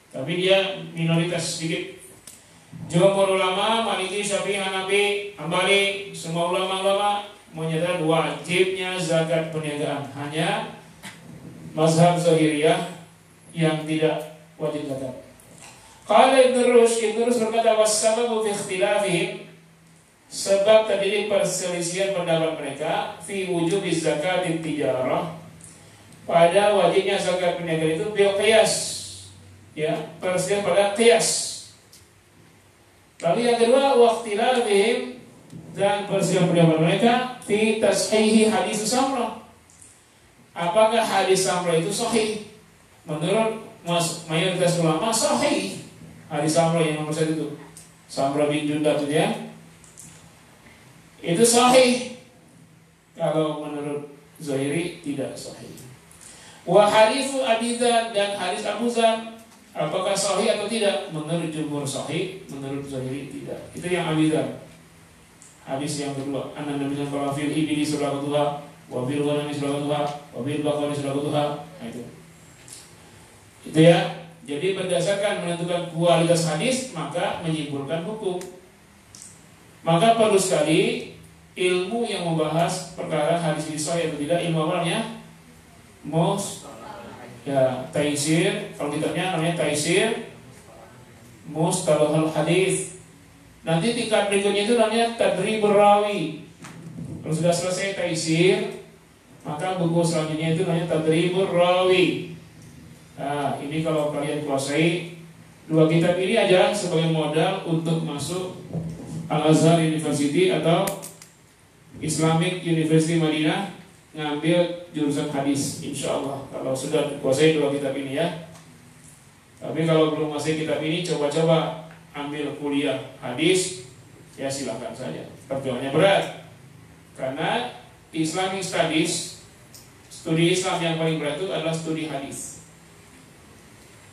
Tapi dia minoritas sedikit. Jumhur ulama Maliki, Syafi'i, Hanafi, Hambali, semua ulama-ulama menyatakan wajibnya zakat perniagaan. Hanya mazhab Zahiriyah yang tidak wajib zakat. Qala Ibnu Rushd berkata wassababu fi ikhtilafihim, sebab terjadi perselisihan pendapat mereka fi wujubi zakatid tijarah, pada wajibnya zakat perniagaan itu bil qiyas, ya, perselisihan pada qiyas. Lalu yang kedua waqtilafihim, dan perselisihan pendapat mereka fi tashihi hadis Samrah, apakah hadis Samrah itu sahih? Menurut mayoritas ulama sahih. Hadis Samrah yang nomor 1 itu Samrah bin Jundab itu sahih. Kalau menurut Zahiri tidak sahih. Wa haditsu Abi Dzar, dan hadis Abu Dzar apakah sahih atau tidak? Menurut jumhur sahih, menurut Zahiri tidak. Itu yang Abi Dzar. Hadis yang kedua, anna Nabi sallallahu alaihi wasallam ibni sallallahu wa bil ghanami sallallahu wa bil baqari sallallahu. Nah, itu ya. Jadi berdasarkan menentukan kualitas hadis maka menyimpulkan hukum. Maka perlu sekali ilmu yang membahas perkara hadis ini sahih atau tidak. Ilmu awalnya ya taisir, kalau kitabnya namanya taisir mustalahul hadis. Nanti tingkat berikutnya itu namanya tadribur rawi. Kalau sudah selesai taisir, maka buku selanjutnya itu namanya tadribur rawi. Nah, ini kalau kalian kuasai 2 kitab ini aja sebagai modal untuk masuk Al-Azhar University atau Islamic University Madinah, ngambil jurusan hadis, insya Allah. Kalau sudah kuasai 2 kitab ini ya. Tapi kalau belum kuasai kitab ini, coba-coba ambil kuliah hadis, ya silakan saja. Perjuangannya berat, karena Islamic Studies, studi Islam yang paling berat itu adalah studi hadis.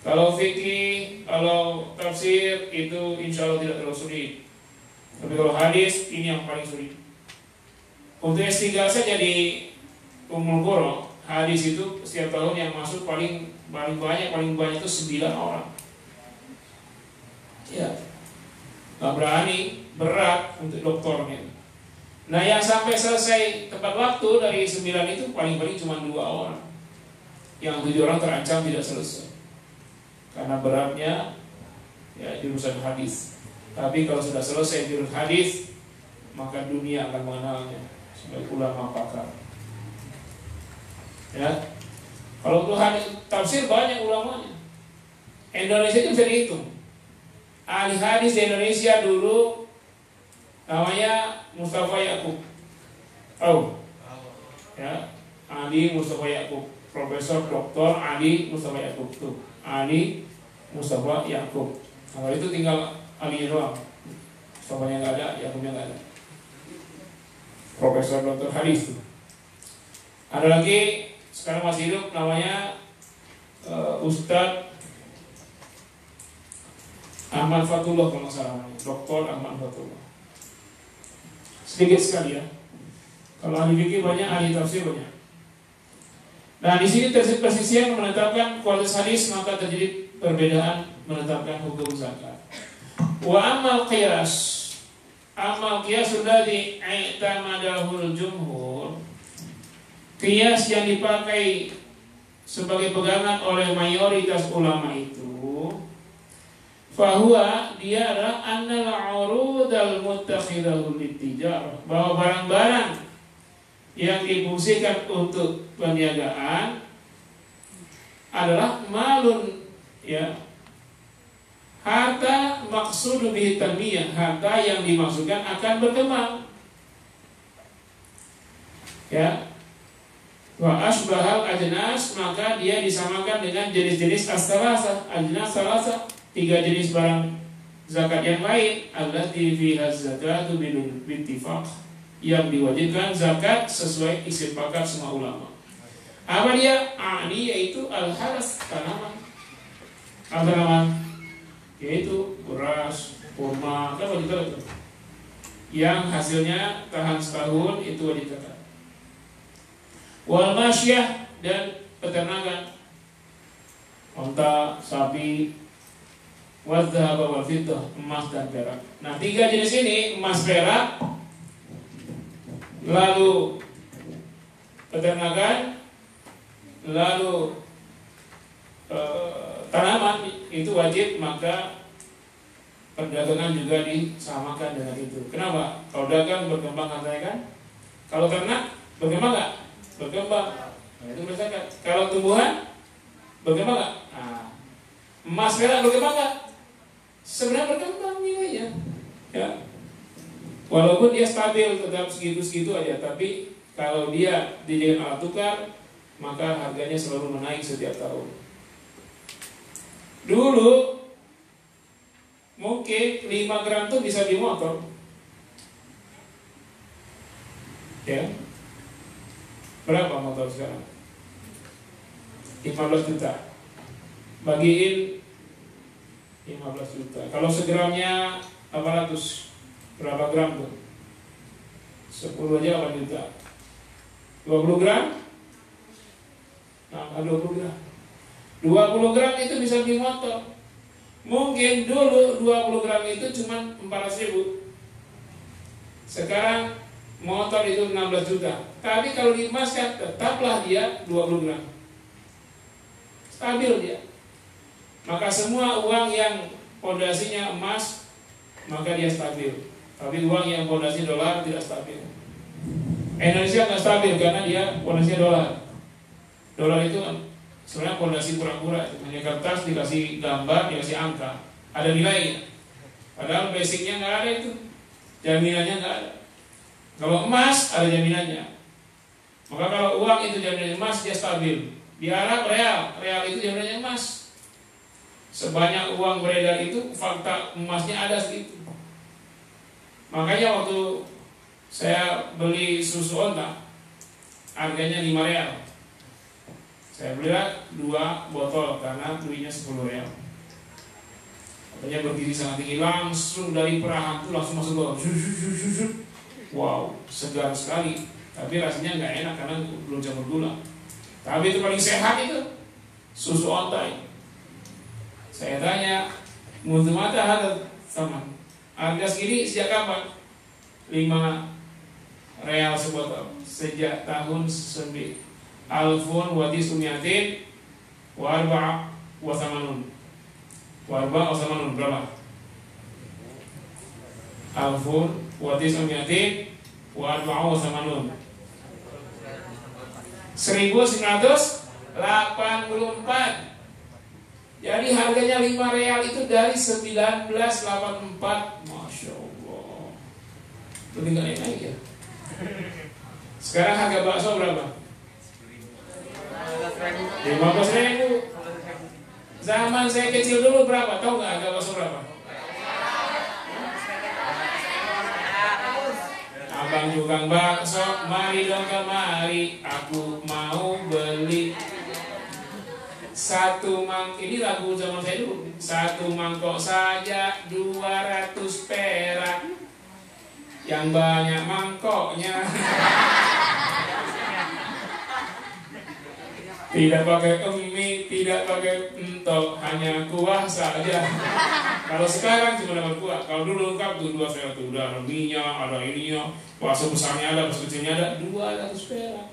Kalau fikih, kalau tafsir itu insya Allah tidak terlalu sulit. Tapi kalau hadis ini yang paling sulit. Untuk S3 saja di Ummul Qura, hadis itu setiap tahun yang masuk paling banyak itu 9 orang. Ya, nggak berani, berat untuk doktornya. Nah, yang sampai selesai tepat waktu dari 9 itu paling-paling cuma 2 orang. Yang 7 orang terancam tidak selesai karena beratnya ya jurusan hadis. Tapi kalau sudah selesai jurusan hadis, maka dunia akan mengenalnya sebagai ulama pakar. Ya, kalau untuk hadis tafsir banyak ulamanya. Indonesia itu bisa dihitung. Ahli hadis di Indonesia dulu namanya Mustafa Yakub. Ya, Ali Mustafa Yakub, Profesor Dr. Ali Mustafa Yakub tuh. Ali Mustafa Yakub. Kalau itu tinggal Ali doang. Mustafa yang nggak ada, Yakubnya nggak ada. Profesor Dr. hadis tuh. Ada lagi sekarang masih hidup namanya Ustadz Ahmad Fatullah, kalau nggak salah, Dr. Ahmad Fatullah. Sedikit sekali ya. Kalau ahli fikih banyak, ahli tafsir banyak. Nah, di sini terjadi persisian menetapkan kualitas hadis, maka terjadi perbedaan menetapkan hukum zakat. Wa amal qiyas sudah i'tamadahul jumhur. Qiyas yang dipakai sebagai pegangan oleh mayoritas ulama itu, fahuwa, dia adalah annal urudal muttakhidahul litijarah, bahwa barang-barang yang difungsikan untuk perniagaan adalah malun, ya, harta maksudu bihi tanmiyah, harta yang dimaksudkan akan berkembang, ya. Wa asbahal ajnas, maka dia disamakan dengan jenis-jenis as-salasah, ajnas salasah, 3 jenis barang zakat yang lain, allati fiha zakatu bil ittifaq, yang diwajibkan zakat sesuai istifaqat semua ulama. Apa dia? Ani, yaitu al-haras, tanaman. Apa tanaman? Yaitu beras, kurma, kan wajib zakat. Yang hasilnya tahan setahun itu wajib zakat. Wal masyah, dan peternakan, unta, sapi, wadzahab wal fiddah, emas dan perak. Nah, 3 jenis ini, emas, perak, lalu peternakan, lalu tanaman itu wajib, maka perdagangan juga disamakan dengan itu. Kenapa? Kalau dagang berkembang katanya kan? Kalau ternak berkembang nggak? Berkembang. Nah, itu berzakat. Kalau tumbuhan berkembang nggak? Nah, emas, perak berkembang nggak? Sebenarnya berkembang nilainya. Ya. Walaupun dia stabil tetap segitu-segitu aja, tapi kalau dia dijadikan alat tukar, maka harganya selalu menaik setiap tahun. Dulu mungkin 5 gram tuh bisa di motor. Ya. Berapa motor sekarang? 15 juta. Bagiin 15 juta. Kalau segramnya 800, berapa gram tuh? 10 aja 8 juta. 20 gram? Nah, 20 gram. 20 gram itu bisa beli motor. Mungkin dulu 20 gram itu cuma 400.000. Sekarang motor itu 16 juta. Tapi kalau diemaskan tetaplah dia 20 gram. Stabil dia. Maka semua uang yang pondasinya emas, maka dia stabil. Tapi uang yang pondasi dolar tidak stabil. Indonesia nggak stabil karena dia pondasinya dolar. Dolar itu sebenarnya pondasi pura-pura, hanya kertas dikasih gambar, dikasih angka, ada nilainya. Padahal basicnya nggak ada itu, jaminannya nggak ada. Kalau emas ada jaminannya. Maka kalau uang itu jaminannya emas, dia stabil. Di Arab real itu jaminannya emas. Sebanyak uang beredar itu, fakta emasnya ada segitu. Makanya waktu saya beli susu onta, harganya 5 real. Saya beli 2 botol karena belinya 10 real. Katanya berdiri sangat tinggi, langsung dari perahan itu langsung masuk ke dalam. Wow, segar sekali. Tapi rasanya nggak enak karena belum campur gula. Tapi itu paling sehat itu susu onta. Saya tanya, mutu mata ada sama. Harga segini sejak kapan? 5 real sebotol. Sejak tahun 9 alfun wati sumiatin warba wasamanun. Warba wasamanun berapa? Alfun wati sumiatin warba wasamanun. 1984. Jadi harganya 5 real itu dari 1984. Masya Allah. Lebih gak naik ya. Sekarang harga bakso berapa? 15.000. Zaman saya kecil dulu berapa? Tahu gak harga bakso berapa? Abang tukang bakso, mari dong kemari, aku mau beli 1 ini lagu zaman saya dulu. 1 mangkok saja 200 perak. Yang banyak mangkoknya. Tidak pakai mie, tidak pakai entok, hanya kuah saja. Kalau sekarang cuma dapat kuah. Kalau dulu lengkap tuh 2 perak tuh, udah ada minyak, ada ininya, bakso besarnya ada, bakso kecilnya ada, 200 perak.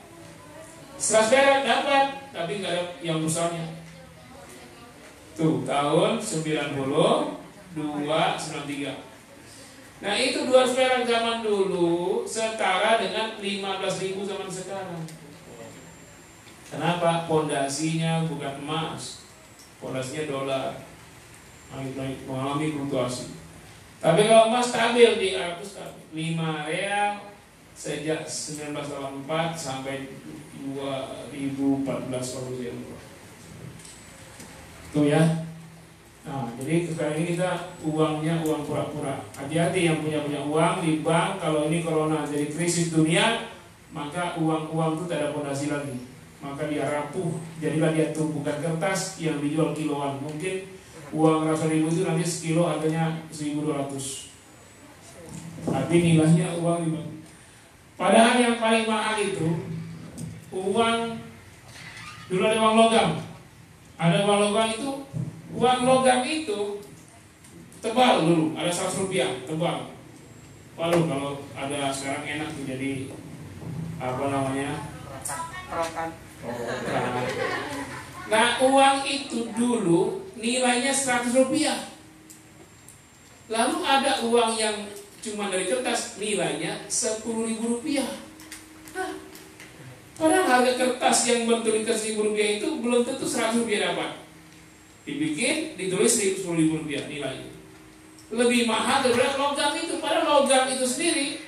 100 perak dapat, tapi nggak ada yang besarnya. Tuh tahun 92, 93. Nah itu 200 perak zaman dulu setara dengan 15.000 zaman sekarang. Kenapa? Pondasinya bukan emas, pondasinya dolar, mengalami fluktuasi. Tapi kalau emas stabil di Arab itu stabil. 5 real sejak 1984 sampai 2014 kalau saya lupa. Tuh ya. Nah, jadi sekarang ini kita uangnya uang pura-pura. Hati-hati yang punya uang di bank. Kalau ini corona jadi krisis dunia, maka uang itu tidak ada fondasi lagi. Maka dia rapuh. Jadilah dia tumpukan kertas yang dijual kiloan. Mungkin uang ratusan ribu itu nanti sekilo harganya 1.200. Tapi nilainya uang di bank. Padahal yang paling mahal itu uang, dulu ada uang logam. Ada uang logam itu, uang logam itu tebal dulu, ada 100 rupiah, tebal. Waduh, kalau ada sekarang enak tuh jadi apa namanya? Rokan. Nah, uang itu dulu nilainya 100 rupiah. Lalu ada uang yang cuma dari kertas, nilainya 10.000 rupiah. Nah, padahal harga kertas yang bentuknya 10.000 rupiah itu belum tentu 100 rupiah dapat. Dibikin, ditulis 10.000 rupiah nilainya. Lebih mahal daripada logam itu. Padahal logam itu sendiri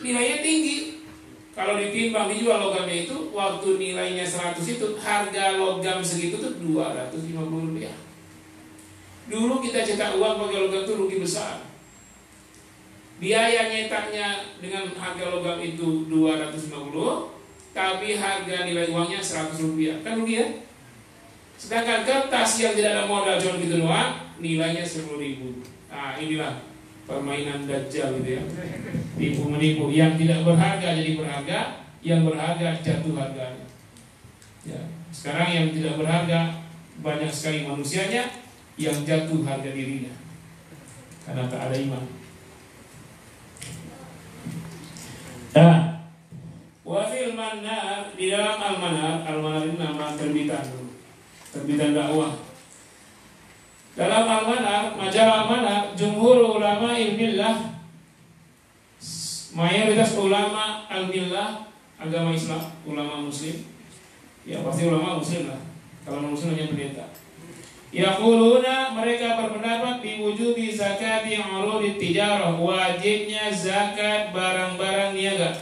nilainya tinggi. Kalau ditimbang dijual logamnya itu, waktu nilainya 100 itu, harga logam segitu tuh 250 rupiah. Dulu kita cetak uang pakai logam itu rugi besar. Biaya nyetaknya dengan harga logam itu 250, tapi harga nilai uangnya 100 rupiah. Kan rugi ya? Sedangkan kertas yang tidak ada modal cuma gitu doang, nilainya 10.000. Nah, inilah permainan dajjal gitu ya. Tipu menipu, yang tidak berharga jadi berharga, yang berharga jatuh harganya. Ya, sekarang yang tidak berharga banyak sekali manusianya, yang jatuh harga dirinya karena tak ada iman. Nah, wafil manar, di dalam al-manar ini nama terbitan dulu, terbitan dakwah. Dalam al-manar, majalah al-manar, jumhur ulama ilmillah, mayoritas ulama al-millah, agama Islam, ulama muslim, ya pasti ulama muslim lah, kalau muslim hanya pendeta. Yaquluna, mereka berpendapat biwujubi zakati urudit tijarah, wajibnya zakat barang-barang niaga.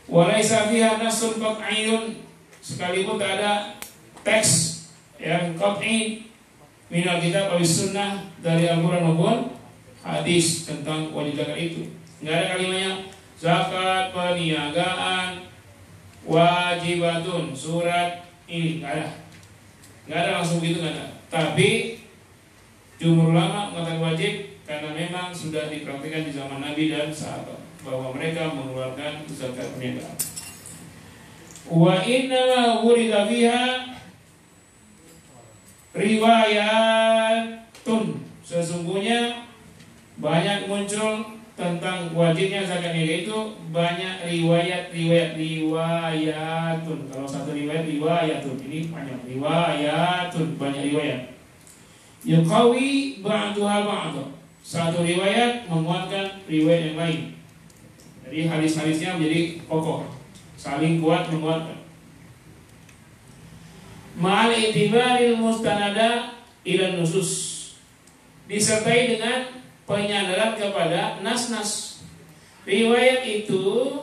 Walaysa fiha nasun qat'iyyun, sekalipun tak ada teks yang qat'i minal kitab aw sunnah dari Al-Qur'an maupun hadis tentang wajib zakat itu. Enggak ada kalimatnya zakat perniagaan wajibatun surat ini, enggak ada. Enggak ada langsung gitu, enggak ada. Tapi jumhur ulama mengatakan wajib karena memang sudah dipraktikkan di zaman Nabi dan sahabat bahwa mereka mengeluarkan zakat perniagaan. Wa inna wurida fiha riwayatun, sesungguhnya banyak muncul tentang wajibnya zakat niaga itu banyak riwayatun. Kalau satu riwayatun, ini banyak riwayatun, banyak riwayat. Yuqawi ba'duha ba'du, satu riwayat menguatkan riwayat yang lain. Jadi hadis-hadisnya menjadi kokoh, saling kuat menguatkan. Ma'al itibaril mustanada ila nusus, disertai dengan penyandaran kepada nas-nas. Riwayat itu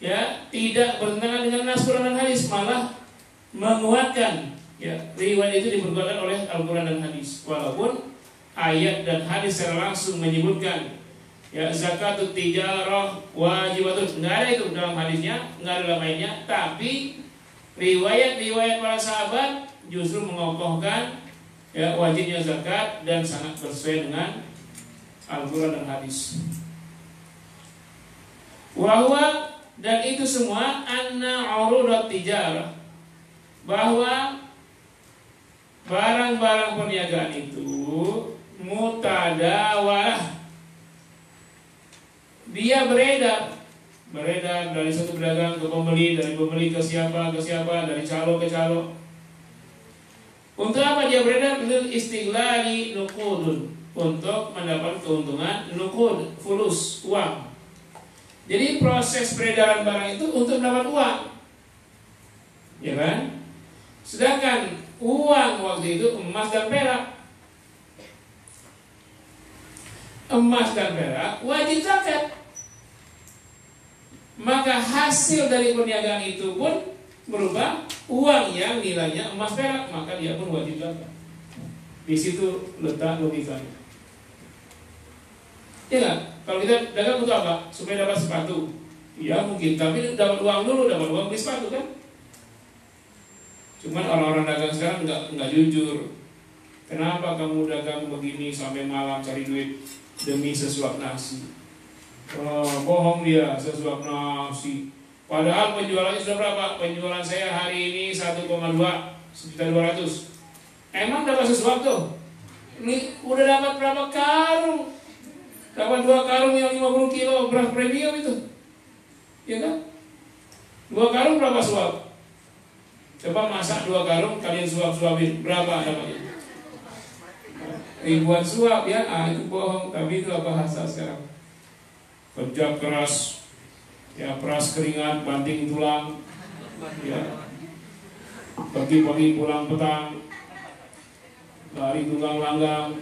ya tidak bertentangan dengan nas Quran dan hadis, malah menguatkan. Ya, riwayat itu diperkuatkan oleh Al-Quran dan hadis, walaupun ayat dan hadis secara langsung menyebutkan ya zakatut tijarah wajibatun, enggak ada itu dalam hadisnya, enggak ada dalam ayatnya, tapi riwayat-riwayat para sahabat justru mengokohkan ya wajibnya zakat dan sangat sesuai dengan Al-Quran dan hadis. Wahwa, dan itu semua anna urudat tijarah, bahwa barang-barang perniagaan itu mutadawalah, dia beredar dari satu pedagang ke pembeli, dari pembeli ke siapa, dari calo ke calo. Untuk apa dia beredar? Lil istighlali nuqudun, untuk mendapat keuntungan nuqud, fulus, uang. Jadi proses peredaran barang itu untuk mendapat uang, ya kan? Sedangkan uang waktu itu emas dan perak. Emas dan perak wajib zakat. Maka hasil dari perniagaan itu pun berupa uang yang nilainya emas perak, maka dia pun wajib zakat. Di situ letak logikanya. Ya kan? Kalau kita dagang untuk apa? Supaya dapat sepatu. Ya mungkin, tapi dapat uang dulu, dapat uang beli sepatu kan? Cuman orang-orang dagang sekarang nggak jujur. Kenapa kamu dagang begini sampai malam cari duit demi sesuap nasi? Bohong dia, sesuap nasi. Padahal penjualannya sudah berapa? Penjualan saya hari ini 1,2 1.200.000. Emang dapat sesuap tuh? udah dapat berapa karung? Dapat 2 karung yang 50 kilo beras premium itu, ya kan? 2 karung berapa suap? Coba masak 2 karung, kalian suapin berapa dapatnya? Ribuan suap ya, itu bohong. Tapi itu bahasa sekarang. Kerja keras, ya peras keringat, banting tulang, ya pagi-pagi pulang petang, lari tunggang langgang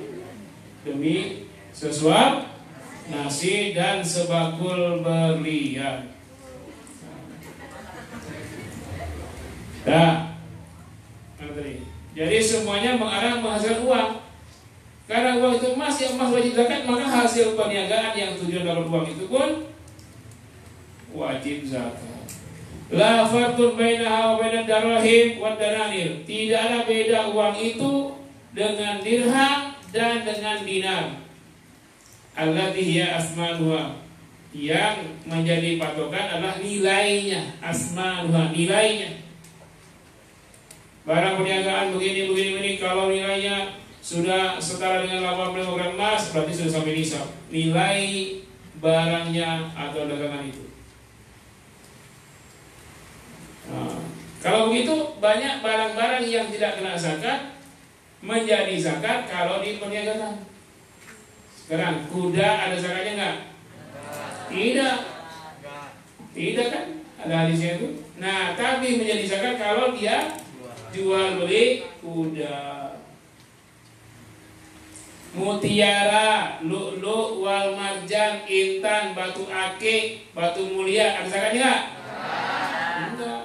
demi sesuap nasi dan sebakul berlian. Nah, jadi semuanya mengarah menghasilkan uang. Karena uang itu emas, yang emas wajib zakat, maka hasil perniagaan yang tujuan dapat uang itu pun wajib zakat. La farqun bainaha wa bainad darahim wad dananir. Tidak ada beda uang itu dengan dirham dan dengan dinar. Allati hiya asmanuha. Yang menjadi patokan adalah nilainya, asmanuha, nilainya. Barang perniagaan begini, kalau nilainya sudah setara dengan 85 gram emas, berarti sudah sampai nisab. Nilai barangnya atau dagangan itu. Nah, kalau begitu banyak barang-barang yang tidak kena zakat menjadi zakat kalau di perniagaan. Sekarang kuda ada zakatnya enggak? Tidak kan? Ada hadisnya itu. Nah, tapi menjadi zakat kalau dia jual beli kuda. Mutiara, lu'lu' wal marjan, intan, batu akik, batu mulia, ada zakatnya enggak? Enggak.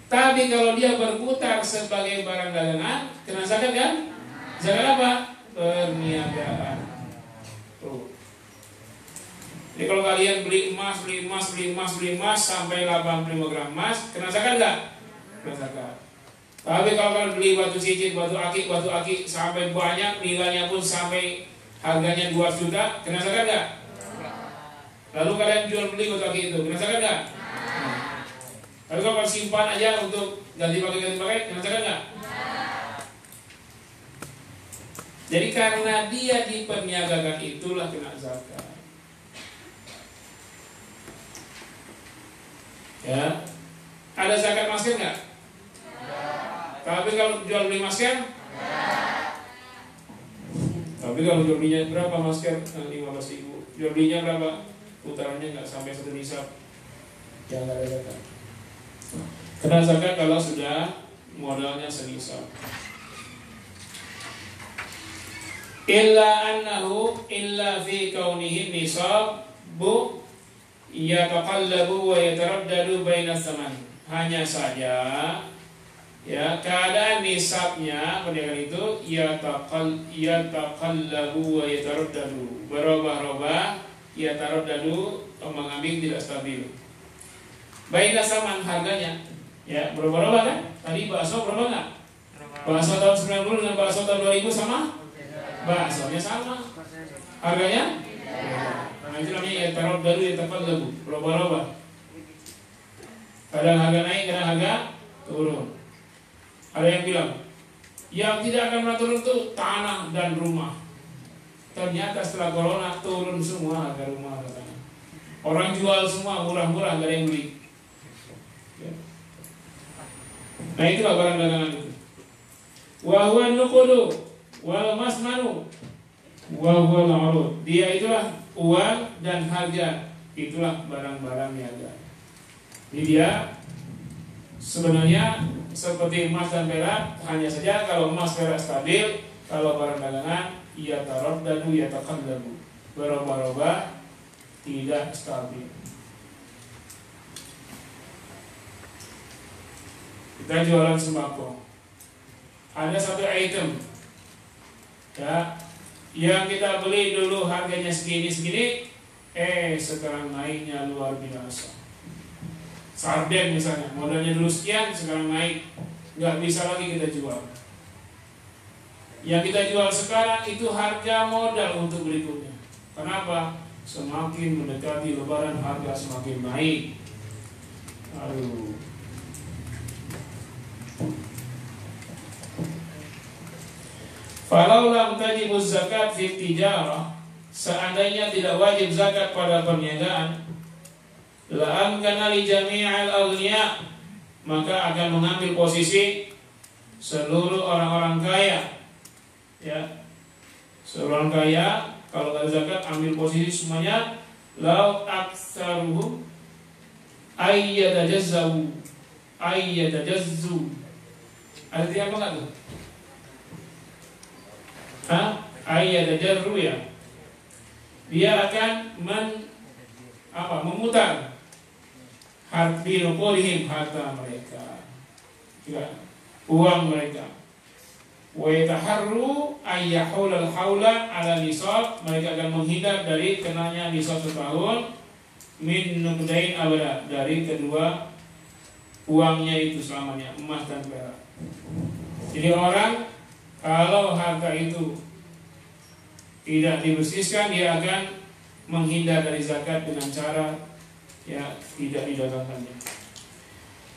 Tapi kalau dia berputar sebagai barang dagangan, kena zakat kan? Zakat apa? Perniagaan. Tuh. Jadi kalau kalian beli emas sampai 85 gram emas, kena zakat enggak? Kena zakat. Tapi kalau kalian beli batu cincin, batu akik sampai banyak, nilainya pun sampai harganya 2 juta, kena zakat enggak? Lalu kalian jual beli batu akik itu, kena zakat enggak? Tapi kalau kalian simpan aja untuk ganti pakai, kena zakat enggak? Jadi karena dia diperniagakan itulah kena zakat. Ya, ada zakat masker enggak? Tapi kalau jual beli masker? Tapi kalau jual belinya berapa masker? 15.000. Jual belinya berapa? Putarannya nggak sampai 1 nisab. Jangan ada zakat. Kena zakat kalau sudah modalnya senisab. Illa annahu illa fi kaunihi nisab bu yataqallabu wa yataraddadu bainas zaman. Hanya saja ya, keadaan nisabnya perniagaan itu yataqallabu wa yataraddadu, berubah-ubah, yataraddadu, ombang-ambing, tidak stabil. Baiklah zaman harganya ya berubah-ubah kan? Tadi bakso berubah enggak? Bakso tahun 90 dengan bakso tahun 2000 sama? Baksonya sama. Harganya? Nah, itu namanya yataraddadu, yataqallabu, berubah-ubah. Kadang harga naik, kadang harga turun. Ada yang bilang yang tidak akan pernah turun itu tanah dan rumah. Ternyata setelah corona turun semua harga rumah, harga tanah. Orang jual semua murah-murah, gak ada yang beli. Ya. Nah itulah barang dagangan itu. Wa huwa nuqdu wal masmanu wa huwa al-urud. Dia itulah uang dan harga. Itulah barang-barang niaga. Jadi dia sebenarnya seperti emas dan perak, hanya saja kalau emas perak stabil, kalau barang dagangan ia taraddadu yataqallabu, berubah-ubah, tidak stabil. Kita jualan sembako, ada satu item ya yang kita beli dulu harganya segini, sekarang naiknya luar biasa. Sarden misalnya, modalnya dulu sekian, sekarang naik, nggak bisa lagi kita jual. Yang kita jual sekarang itu harga modal untuk berikutnya. Kenapa? Semakin mendekati Lebaran harga semakin naik. Aduh. Falau lam tajibuz zakat fi tijarah, seandainya tidak wajib zakat pada perniagaan, la amkana li jami'al aghniya, maka akan mengambil posisi seluruh orang-orang kaya. Ya. Seluruh orang kaya kalau ada zakat ambil posisi semuanya. Lau aktsaruhum ayyatajazzu. Artinya apa enggak tuh? Ayyatajarru ya. Dia akan memutar harta nuqulihim, harta mereka, ya, uang mereka. Wa yataharru ayyahulal haula ala nisab, mereka akan menghindar dari kenanya nisab setahun, min nuqdain abada, dari kedua uangnya itu selamanya, emas dan perak. Jadi orang kalau harta itu tidak dibersihkan, dia akan menghindar dari zakat dengan cara ya tidak didagangkannya.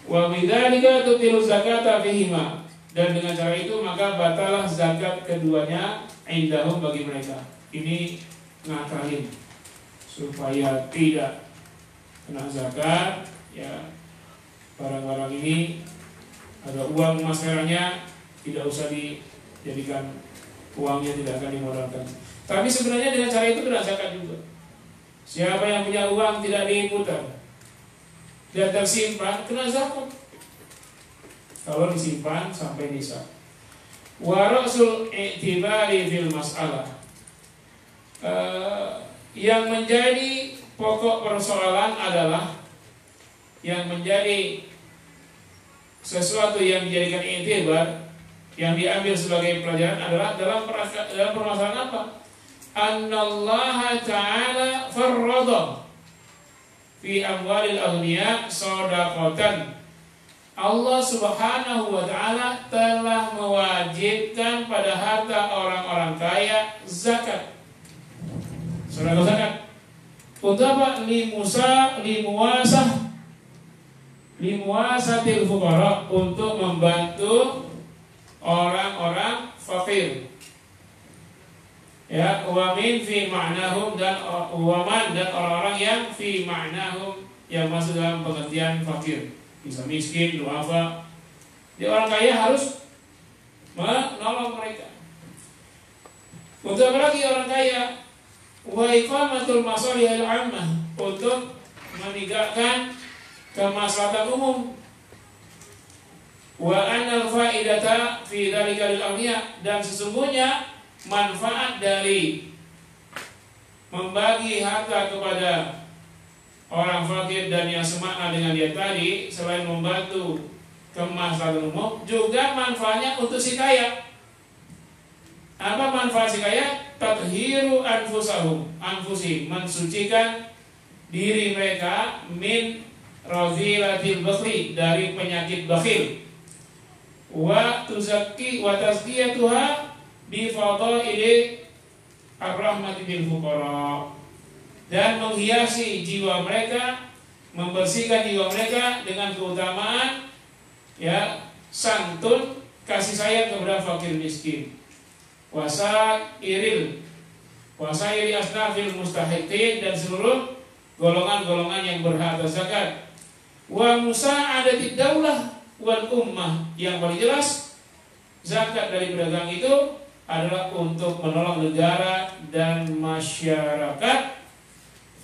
Wa bidzalika tutilu zakata fihima, dan dengan cara itu maka batalah zakat keduanya indahum bagi mereka. Ini ngakalin supaya tidak kena zakat ya. Barang-barang ini ada uang emas merahnya, tidak usah dijadikan uangnya, tidak akan dimodalkan. Tapi sebenarnya dengan cara itu kena zakat juga. Siapa yang punya uang tidak diputar dan tersimpan, kena zakat kalau disimpan sampai nisab. Wa ra'sul i'tibari fil mas'alah, yang menjadi pokok persoalan adalah, yang menjadi sesuatu yang dijadikan i'tibar, yang diambil sebagai pelajaran adalah dalam permasalahan apa? Annallaha ta'ala farrada fi amwalil aghniya shadaqatan. Allah Subhanahu wa ta'ala telah mewajibkan pada harta orang-orang kaya zakat. Sedekah zakat. Untuk apa? Limuwasatil fuqara, untuk membantu orang-orang fakir. Ya, wamin fi ma'nahum, dan waman, dan orang-orang yang fi ma'nahum, yang masuk dalam pengertian fakir. Bisa miskin, duafa. Jadi orang kaya harus menolong mereka. Untuk apa lagi orang kaya? Wa iqamatul masalihil ammah, untuk menegakkan kemaslahatan umum. Wa anal faidata fi dzalika lil aghniya, dan sesungguhnya manfaat dari membagi harta kepada orang fakir dan yang semakna dengan dia tadi, selain membantu kemaslahatan umum, juga manfaatnya untuk si kaya. Apa manfaat si kaya? Tathiru anfusihim, mensucikan diri mereka, min radhilatil bakhil, dari penyakit bakhil, wa tazkiyatuha bi fadaili ar-rahmati bil fuqara, dan menghiasi jiwa mereka, membersihkan jiwa mereka dengan keutamaan ya santun, kasih sayang kepada fakir miskin. Wasairi asnafil mustahiqin, dan seluruh golongan-golongan yang berhak atas zakat. Wa musa'adatid daulah wal ummah, yang paling jelas zakat dari pedagang itu adalah untuk menolong negara dan masyarakat,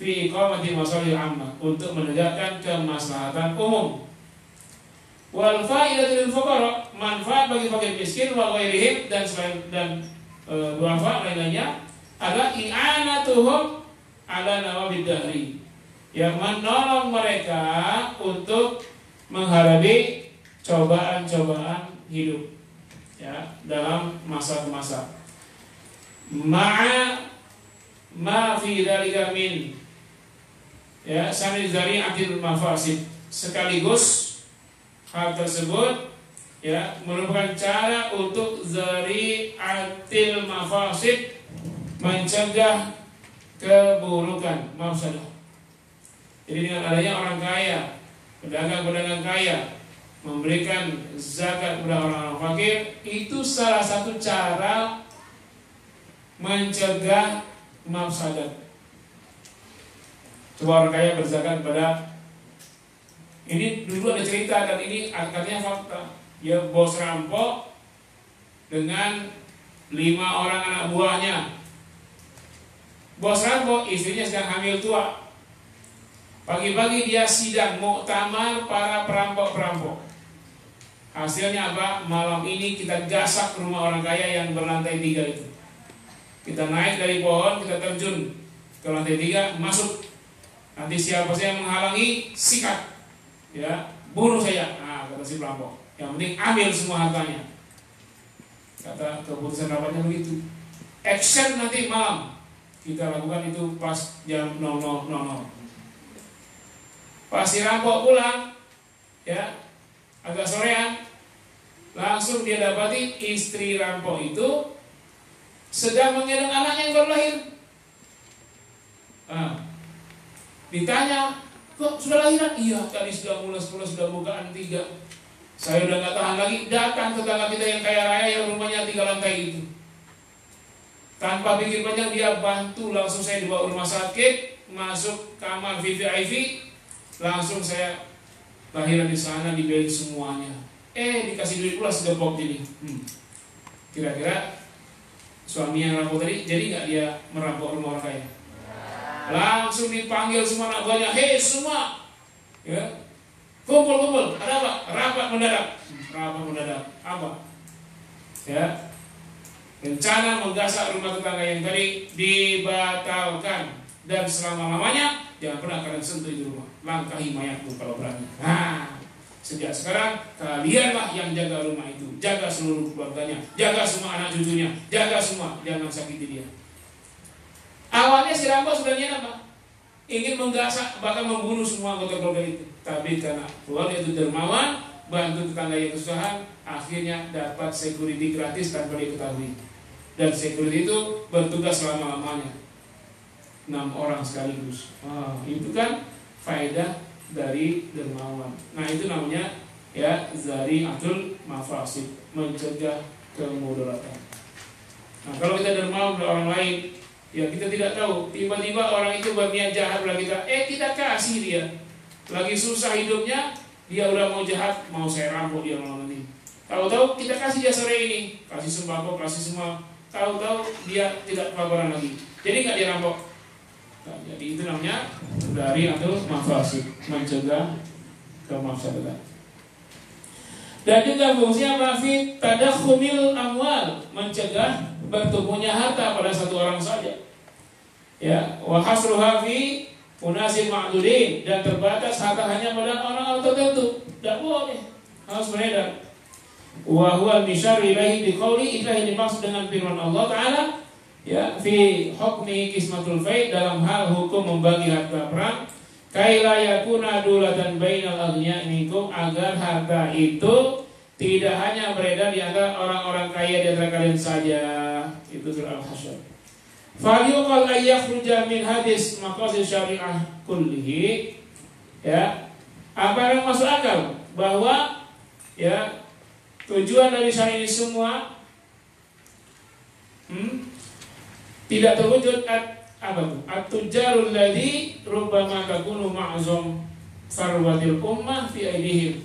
fi iqamati masalihil ammah, untuk menegakkan kemaslahatan umum. Wal fa'idatul lil fuqara, manfaat bagi fakir miskin, wa ghairihim, dan selain dan duafa lainnya, adalah i'anatuhum ala nawabid dahri, yang menolong mereka untuk menghadapi cobaan-cobaan hidup ya dalam masa-masa. Ma'a ma fi dzalika min ya sanid zari'atil mafasid, sekaligus hal tersebut ya merupakan cara untuk zari'atil mafasid, mencegah keburukan, mafsadah. Jadi dengan adanya orang kaya, pedagang-pedagang kaya memberikan zakat kepada orang-orang fakir, itu salah satu cara mencegah mafsadat. Coba orang kaya berzakat kepada, ini dulu ada cerita dan ini artinya fakta. Ya, bos rampok dengan 5 orang anak buahnya. Bos rampok istrinya sedang hamil tua. Pagi-pagi dia sidang muktamar para perampok-perampok. Hasilnya apa? Malam ini kita gasak rumah orang kaya yang berlantai 3 itu. Kita naik dari pohon, kita terjun ke lantai 3, masuk. Nanti siapa saja yang menghalangi, sikat. Ya, bunuh saya. Nah, kata si perampok. Yang penting ambil semua hartanya. Kata keputusan rapatnya begitu. Action nanti malam. Kita lakukan itu pas jam 00.00. Pas si rampok pulang, ya, agak sorean, langsung dia dapati istri rampok itu sedang menggendong anaknya yang baru lahir. Ditanya, kok sudah lahiran? Iya, tadi sudah mulas sudah bukaan 3. Saya udah nggak tahan lagi, datang tetangga kita yang kaya raya yang rumahnya 3 lantai itu. Tanpa pikir panjang dia bantu, langsung saya dibawa rumah sakit, masuk kamar VVIP, langsung saya lahiran di sana, dibiayain semuanya. Dikasih duit pula segepok jadi. Kira-kira suami yang rampok tadi jadi nggak dia merampok rumah orang kaya? Langsung dipanggil semua anak buahnya, hei semua, ya, kumpul, ada apa? Rapat mendadak. Apa? Ya, rencana menggasak rumah tetangga yang tadi dibatalkan dan selama-lamanya jangan pernah kalian sentuh itu rumah. Langkahi mayatku kalau berani. Nah, sejak sekarang kalianlah yang jaga rumah itu, jaga seluruh keluarganya, jaga semua anak cucunya, jaga semua, jangan sakiti dia. Awalnya si rampok sudah niat apa? Ingin menggasak, bahkan membunuh semua anggota keluarga itu. Tapi karena keluarga itu dermawan, bantu tetangga yang kesusahan, akhirnya dapat security gratis tanpa diketahui. Dan security itu bertugas selama-lamanya, 6 orang sekaligus. Itu kan faedah dari dermawan. Nah, itu namanya ya zari'atul mafasid, mencegah kemudaratan. Nah, kalau kita dermawan pada orang lain, ya kita tidak tahu, tiba-tiba orang itu berniat jahat pada kita kasih dia. Lagi susah hidupnya, dia udah mau jahat, mau saya rampok dia malam ini. Tahu-tahu kita kasih dia sore ini, kasih sembako, kasih semua. Tahu-tahu dia tidak kelaparan lagi. Jadi nggak dia rampok. Nah, jadi itu namanya dari atau mafasid, mencegah kemafsadatan. Dan juga fungsinya mafid tadakhumil amwal, mencegah bertumbuhnya harta pada satu orang saja. Ya, wa hasruha fi unasin ma'dudin, dan terbatas harta hanya pada orang-orang tertentu. Tidak boleh, harus beredar. Wa huwa al-misyar ilaihi biqauli, itulah yang dimaksud dengan firman Allah Ta'ala, ya, fi hukmi qismatul fai, dalam hal hukum membagi harta perang, kaila yakuna dulatan bainal aghniya minkum, agar harta itu tidak hanya beredar di antara orang-orang kaya di antara kalian saja. Itu surah Al-Hasyr. Falyuqal ayyakhruja min hadis maqasid syariah kullihi, ya, apa yang masuk akal bahwa ya tujuan dari syariat ini semua tidak terwujud at-tujarul ladzi rubbama takunu ma'zum sarwatil ummah fi aidihim,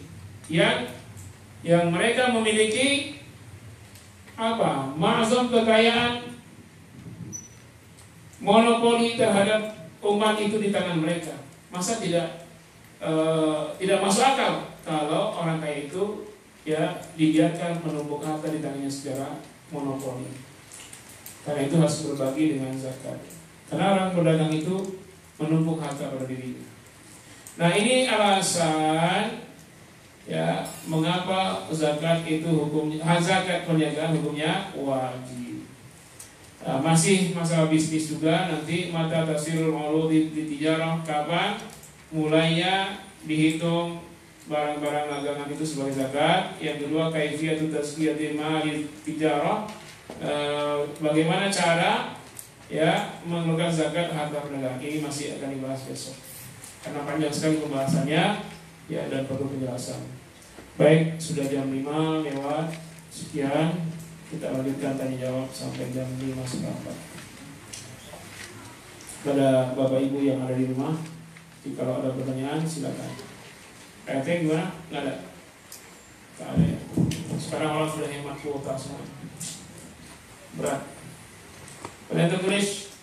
yang mereka memiliki ma'zum, kekayaan, monopoli terhadap umat itu di tangan mereka. Masa tidak masuk akal kalau orang kaya itu ya dibiarkan menumpuk harta di tangannya secara monopoli. Karena itu harus berbagi dengan zakat. Karena orang pedagang itu menumpuk harta pada dirinya. Nah, ini alasan ya mengapa zakat itu hukumnya, zakat perniagaan hukumnya wajib. Masih masalah bisnis juga, nanti mata tasirul mauludi di tijarah, kapan mulainya dihitung barang-barang dagangan itu sebagai zakat. Yang kedua, kaifiyatu tazkiyatil mali tijarah, bagaimana cara ya mengeluarkan zakat harta perdagangan. Ini masih akan dibahas besok karena panjang sekali pembahasannya ya dan perlu penjelasan. Baik, sudah jam 5 lewat sekian. Kita lanjutkan tanya jawab sampai jam 5.15. Pada Bapak Ibu yang ada di rumah, jika ada pertanyaan silakan. RT gimana? Nggak ada? Nggak ada ya? Sekarang orang sudah hemat kuota semua. Berat. Pertanyaan tertulis?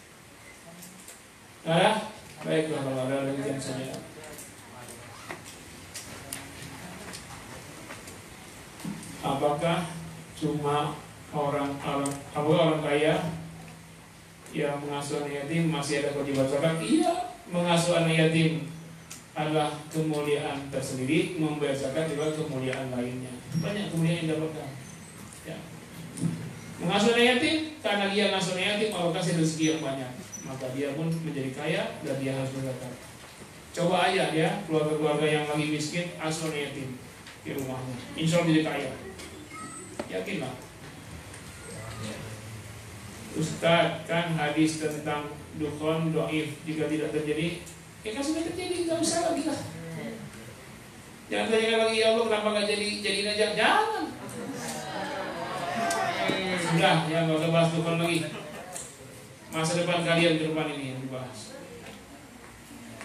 Nggak ada? Baiklah, kalau ada lanjutkan saja. Apakah cuma orang kaya yang mengasuh anak yatim masih ada kewajiban zakat? Iya, mengasuh anak yatim adalah kemuliaan tersendiri, membayar zakat juga kemuliaan lainnya. Banyak kemuliaan yang dapatkan. Ya. Mengasuh anak yatim karena dia mengasuh anak yatim Allah kasih rezeki yang banyak, maka dia pun menjadi kaya dan dia harus berzakat. Coba aja ya keluarga-keluarga yang lagi miskin asuh anak yatim di rumahnya, insya Allah jadi kaya. Yakinlah. Ustaz, kan hadis tentang dukun doif jika tidak terjadi, kan sudah terjadi, nggak usah lagi lah. Jangan tanyakan lagi, ya Allah kenapa nggak jadi aja, jangan. Sudah, ya nggak usah bahas dukun lagi. Masa depan kalian ke depan ini yang dibahas.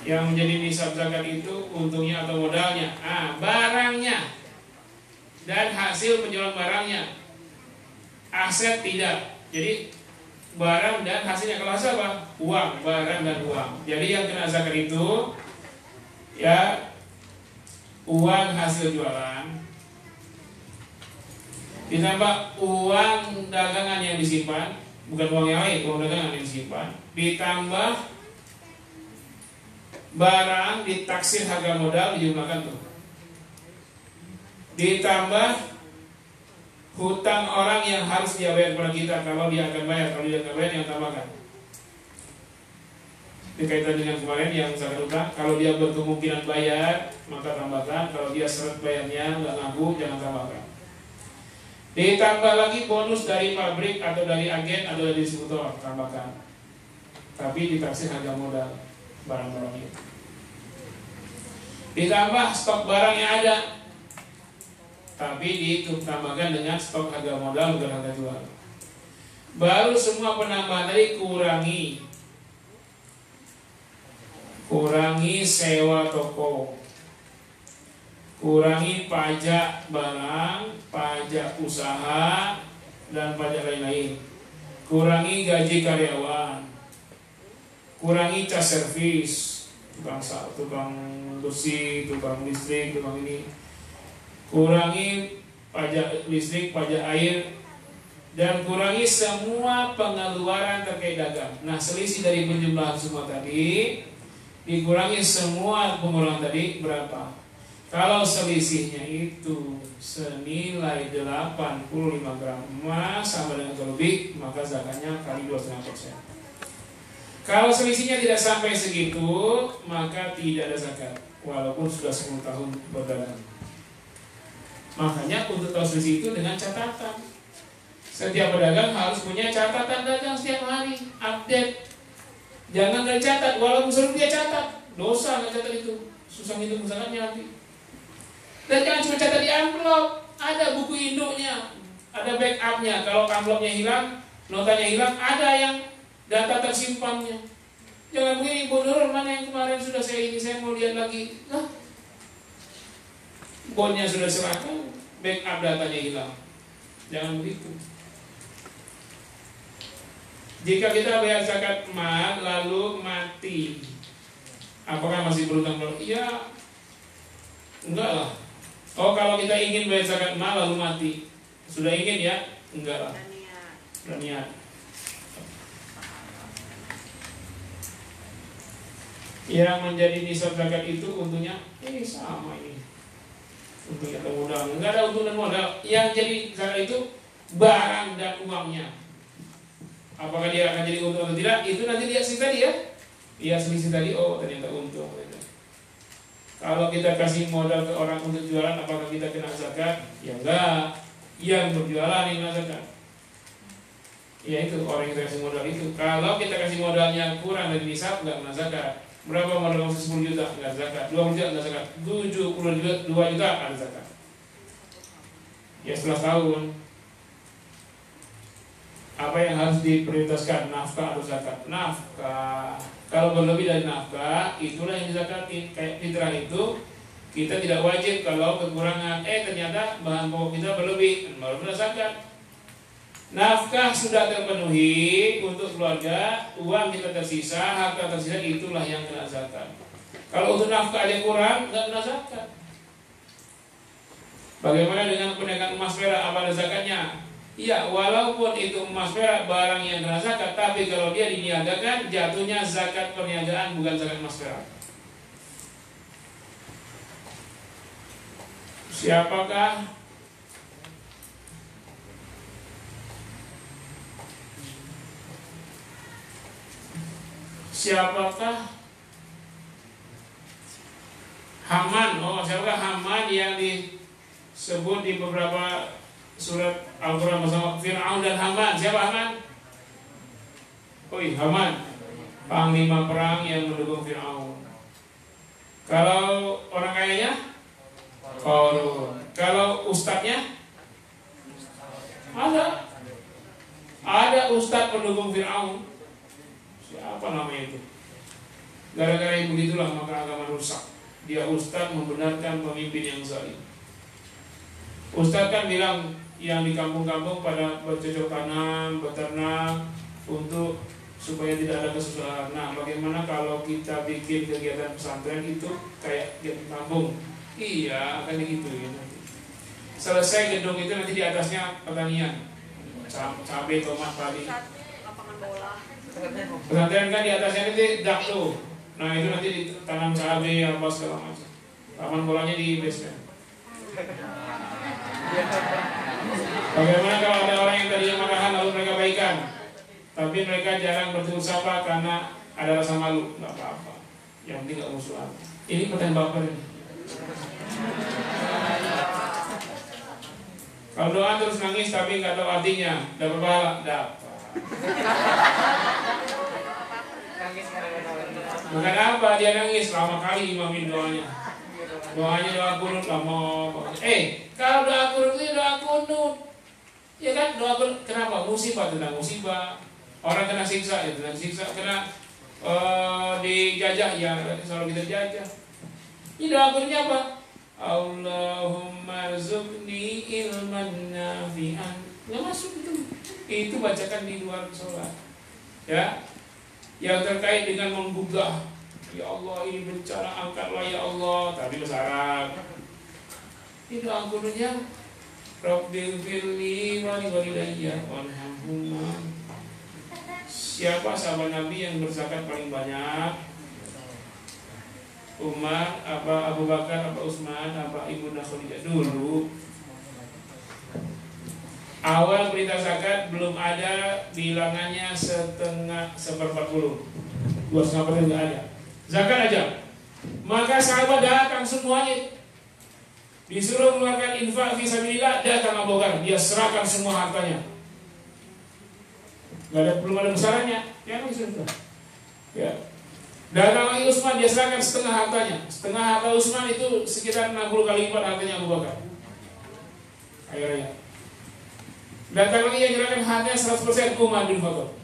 Yang menjadi nisab zakat itu untungnya atau modalnya, barangnya dan hasil penjualan barangnya. Aset tidak. Jadi barang dan hasilnya. Kalau hasil apa? Uang, barang dan uang. Jadi yang kena zakat itu ya uang hasil jualan ditambah uang dagangan yang disimpan, bukan uang yang lain, uang dagangan yang disimpan, ditambah barang ditaksir harga modal dijumlahkan tuh, ditambah hutang orang yang harus dia bayar kepada kita kalau dia akan bayar, kalau dia akan bayar yang tambahkan. Berkaitan dengan kemarin yang zakat hutang, kalau dia berkemungkinan bayar maka tambahkan, kalau dia seret bayarnya nggak ngaku jangan tambahkan. Ditambah lagi bonus dari pabrik atau dari agen atau dari distributor, tambahkan. Tapi ditaksir harga modal barang-barang itu. Ditambah stok barang yang ada, tapi ditambahkan dengan stok harga modal bukan harga jual. Baru semua penambahan tadi kurangi sewa toko, kurangi pajak barang, pajak usaha dan pajak lain-lain, kurangi gaji karyawan, kurangi cas servis, tukang bersih, tukang listrik, tukang ini, kurangi pajak listrik, pajak air, dan kurangi semua pengeluaran terkait dagang. Nah, selisih dari penjumlahan semua tadi dikurangi semua pengeluaran tadi berapa? Kalau selisihnya itu senilai 85 gram emas sama dengan atau lebih, maka zakatnya kali 2,5%. Kalau selisihnya tidak sampai segitu, maka tidak ada zakat, walaupun sudah 10 tahun berdagang. Makanya untuk tahu selisih itu dengan catatan. Setiap pedagang harus punya catatan dagang setiap hari, update. Jangan nggak catat, walaupun suruh dia catat, dosa nggak catat itu, susah hitung zakatnya nanti. Dan jangan cuma catat di amplop, ada buku induknya, ada backupnya. Kalau amplopnya hilang, notanya hilang, ada yang data tersimpannya. Jangan begini, Bu Nurul, mana yang kemarin sudah saya mau lihat lagi. Nah, bonnya sudah serahkan, backup datanya hilang. Jangan begitu. Jika kita bayar zakat mal lalu mati, apakah masih berutang? Iya, enggak lah. Oh, kalau kita ingin bayar zakat mal lalu mati, sudah ingin ya? Enggak lah. Sudah niat. Yang menjadi nisab zakat itu untungnya sama ini. Untung atau modal? Enggak ada untung dan modal. Yang jadi zakat itu barang dan uangnya. Apakah dia akan jadi untung atau tidak? Itu nanti dia selisih tadi ya. Dia selisih tadi, oh ternyata untung. Kalau kita kasih modal ke orang untuk jualan, apakah kita kena zakat? Ya enggak. Yang berjualan yang kena zakat. Ya itu orang yang kita kasih modal itu. Kalau kita kasih modalnya kurang dari nisab, enggak kena zakat. Berapa modal 10 juta? Enggak zakat. 20 juta enggak zakat. 72 juta ada zakat. Ya setelah tahun. apa yang harus diprioritaskan, nafkah atau zakat? Nafkah. Kalau berlebih dari nafkah, itulah yang dizakatin. Kayak fitrah itu kita tidak wajib kalau kekurangan. Ternyata bahan pokok kita berlebih, baru kena zakat. Nafkah sudah terpenuhi untuk keluarga, uang kita tersisa, harta tersisa, itulah yang kena zakat. Kalau untuk nafkah ada yang kurang, nggak kena zakat. Bagaimana dengan perniagaan emas perak? Apa ada zakatnya? Ya, walaupun itu emas perak barang yang kena zakat, tapi kalau dia diniagakan, jatuhnya zakat perniagaan bukan zakat emas perak. Siapakah Haman? Siapakah Haman yang disebut di beberapa surat Al-Quran bersama Fir'aun dan Haman? Siapa Haman? Haman, panglima perang yang mendukung Fir'aun. Kalau orang kayanya? Qarun. Kalau ustadznya? Ada ustadz pendukung Fir'aun. Siapa namanya itu? Gara-gara yang begitulah maka agama rusak. Dia ustadz membenarkan pemimpin yang zalim. Ustadz kan bilang yang di kampung-kampung pada bercocok tanam, beternak untuk supaya tidak ada kesusahan. Nah, bagaimana kalau kita bikin kegiatan pesantren itu kayak di kampung? Iya, akan gitu ya. Selesai gedung itu nanti di atasnya pertanian, cabai, tomat, padi. Lapangan bola. Pesantren kan di atasnya nanti dak tuh. Nah itu nanti ditanam cabai apa segala macam. Lapangan bolanya di basement. Bagaimana kalau ada orang yang tadinya marahan lalu mereka baikan, tapi mereka jarang bertegur sapa karena ada rasa malu? Nggak apa-apa, yang penting nggak musuhan. Ini pertanyaan baper ini. Kalau doa terus nangis tapi nggak tahu artinya, dapat pahala? Dapat. Makan apa dia nangis? Lama kali imamin doanya. Doanya doa kunut lama. Kalau doa kunut itu doa kunut. Ya kan doa kunut. Kenapa? Musibah tentang musibah. Orang kena siksa ya tentang siksa. Kena dijajah ya selalu kita jajah. Ini doa kunutnya apa? Allahumma rzuqni ilman nafi'an. Nggak masuk itu. Itu bacakan di luar sholat. Ya. Yang terkait dengan menggugah, ya Allah ini bencana, angkatlah ya Allah, tapi bahasa Arab. Itu angkunnya Rabbil firli wa liwalidayya warhamhuma. Siapa sahabat Nabi yang berzakat paling banyak? Umar, apa Abu Bakar, apa Utsman, apa Ibunda Khadijah? Dulu awal perintah zakat belum ada bilangannya seperempat 2,5% nggak ada. Zakat aja. Maka sahabat datang semuanya. Disuruh mengeluarkan infak fisabilillah, datang Abu Bakar, dia serahkan semua hartanya. Belum ada besarannya. Ya sudah. Ya. Datang lagi Utsman, dia serahkan setengah hartanya. Setengah harta Utsman itu sekitar 60 kali lipat hartanya Abu Bakar. Akhirnya. Datang lagi yang menyerahkan hartanya 100% Umar bin Khattab.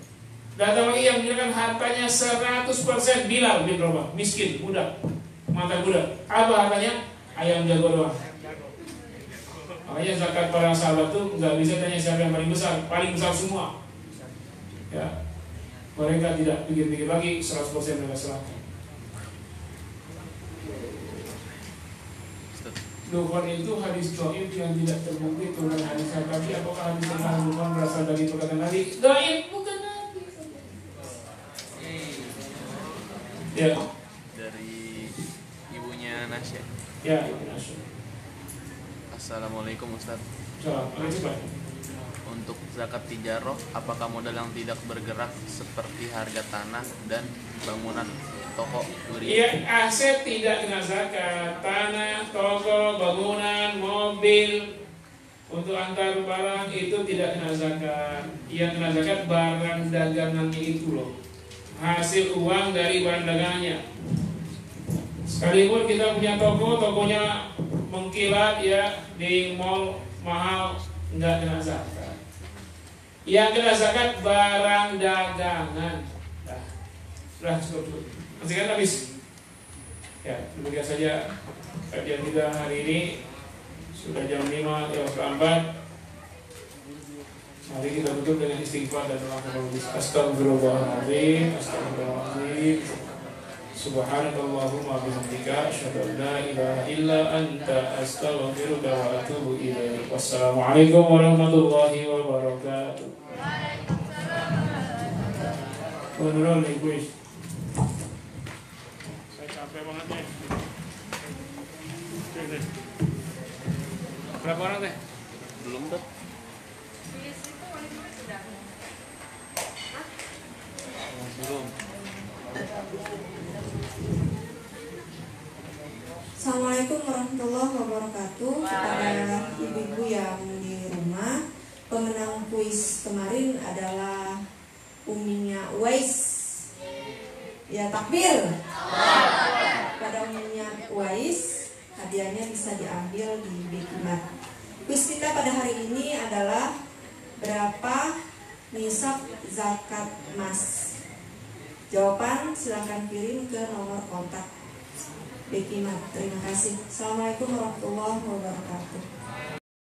Datang lagi yang menyerahkan hartanya 100% Bilal bin Rabah, miskin, budak, mantan budak. Apa hartanya? Ayam jago doang. Makanya zakat para sahabat itu nggak bisa tanya siapa yang paling besar semua. Ya, mereka tidak pikir-pikir lagi, 100% mereka serahkan. Dukhan itu hadis dhaif yang tidak terbukti turun hadis Nabi. Apakah hadis tentang dukhan berasal dari perkataan Nabi? Dhaif bukan Nabi. Ya. Dari ibunya Nasya. Ya, ibu Nasya. Assalamualaikum Ustaz. Assalamualaikum. Untuk zakat tijaroh, apakah modal yang tidak bergerak seperti harga tanah dan bangunan toko duri? Iya, aset tidak kena zakat. Tanah, toko, bangunan, mobil untuk antar barang itu tidak kena zakat. Yang kena zakat barang dagangannya itu loh. Hasil uang dari barang dagangannya. Sekalipun kita punya toko, tokonya mengkilat ya di mall mahal, nggak kena zakat. Yang kena zakat barang dagangan. Nah, sudah cukup. Masih kan habis. Ya, demikian saja kajian kita hari ini. Sudah jam 5 ya terlambat. Mari kita tutup dengan istighfar dan doa kepada Allah. Astagfirullahaladzim, astagfirullahaladzim. Subhanakallahumma bihamdika asyhadu an la ilaha illa anta astaghfiruka wa atubu ilaik. Wassalamualaikum warahmatullahi wabarakatuh. Menurut nih kuis. Saya capek banget nih. Berapa orang teh? Belum tuh. Belum. Assalamualaikum warahmatullahi wabarakatuh. Kepada ibu-ibu yang di rumah, pemenang kuis kemarin adalah Uminya Uwais. Ya, takbir. Pada Uminya Uwais, hadiahnya bisa diambil di Bekimat. Kuis kita pada hari ini adalah berapa nisab zakat emas. Jawaban silakan kirim ke nomor kontak Bekimat. Terima kasih. Assalamualaikum warahmatullahi wabarakatuh.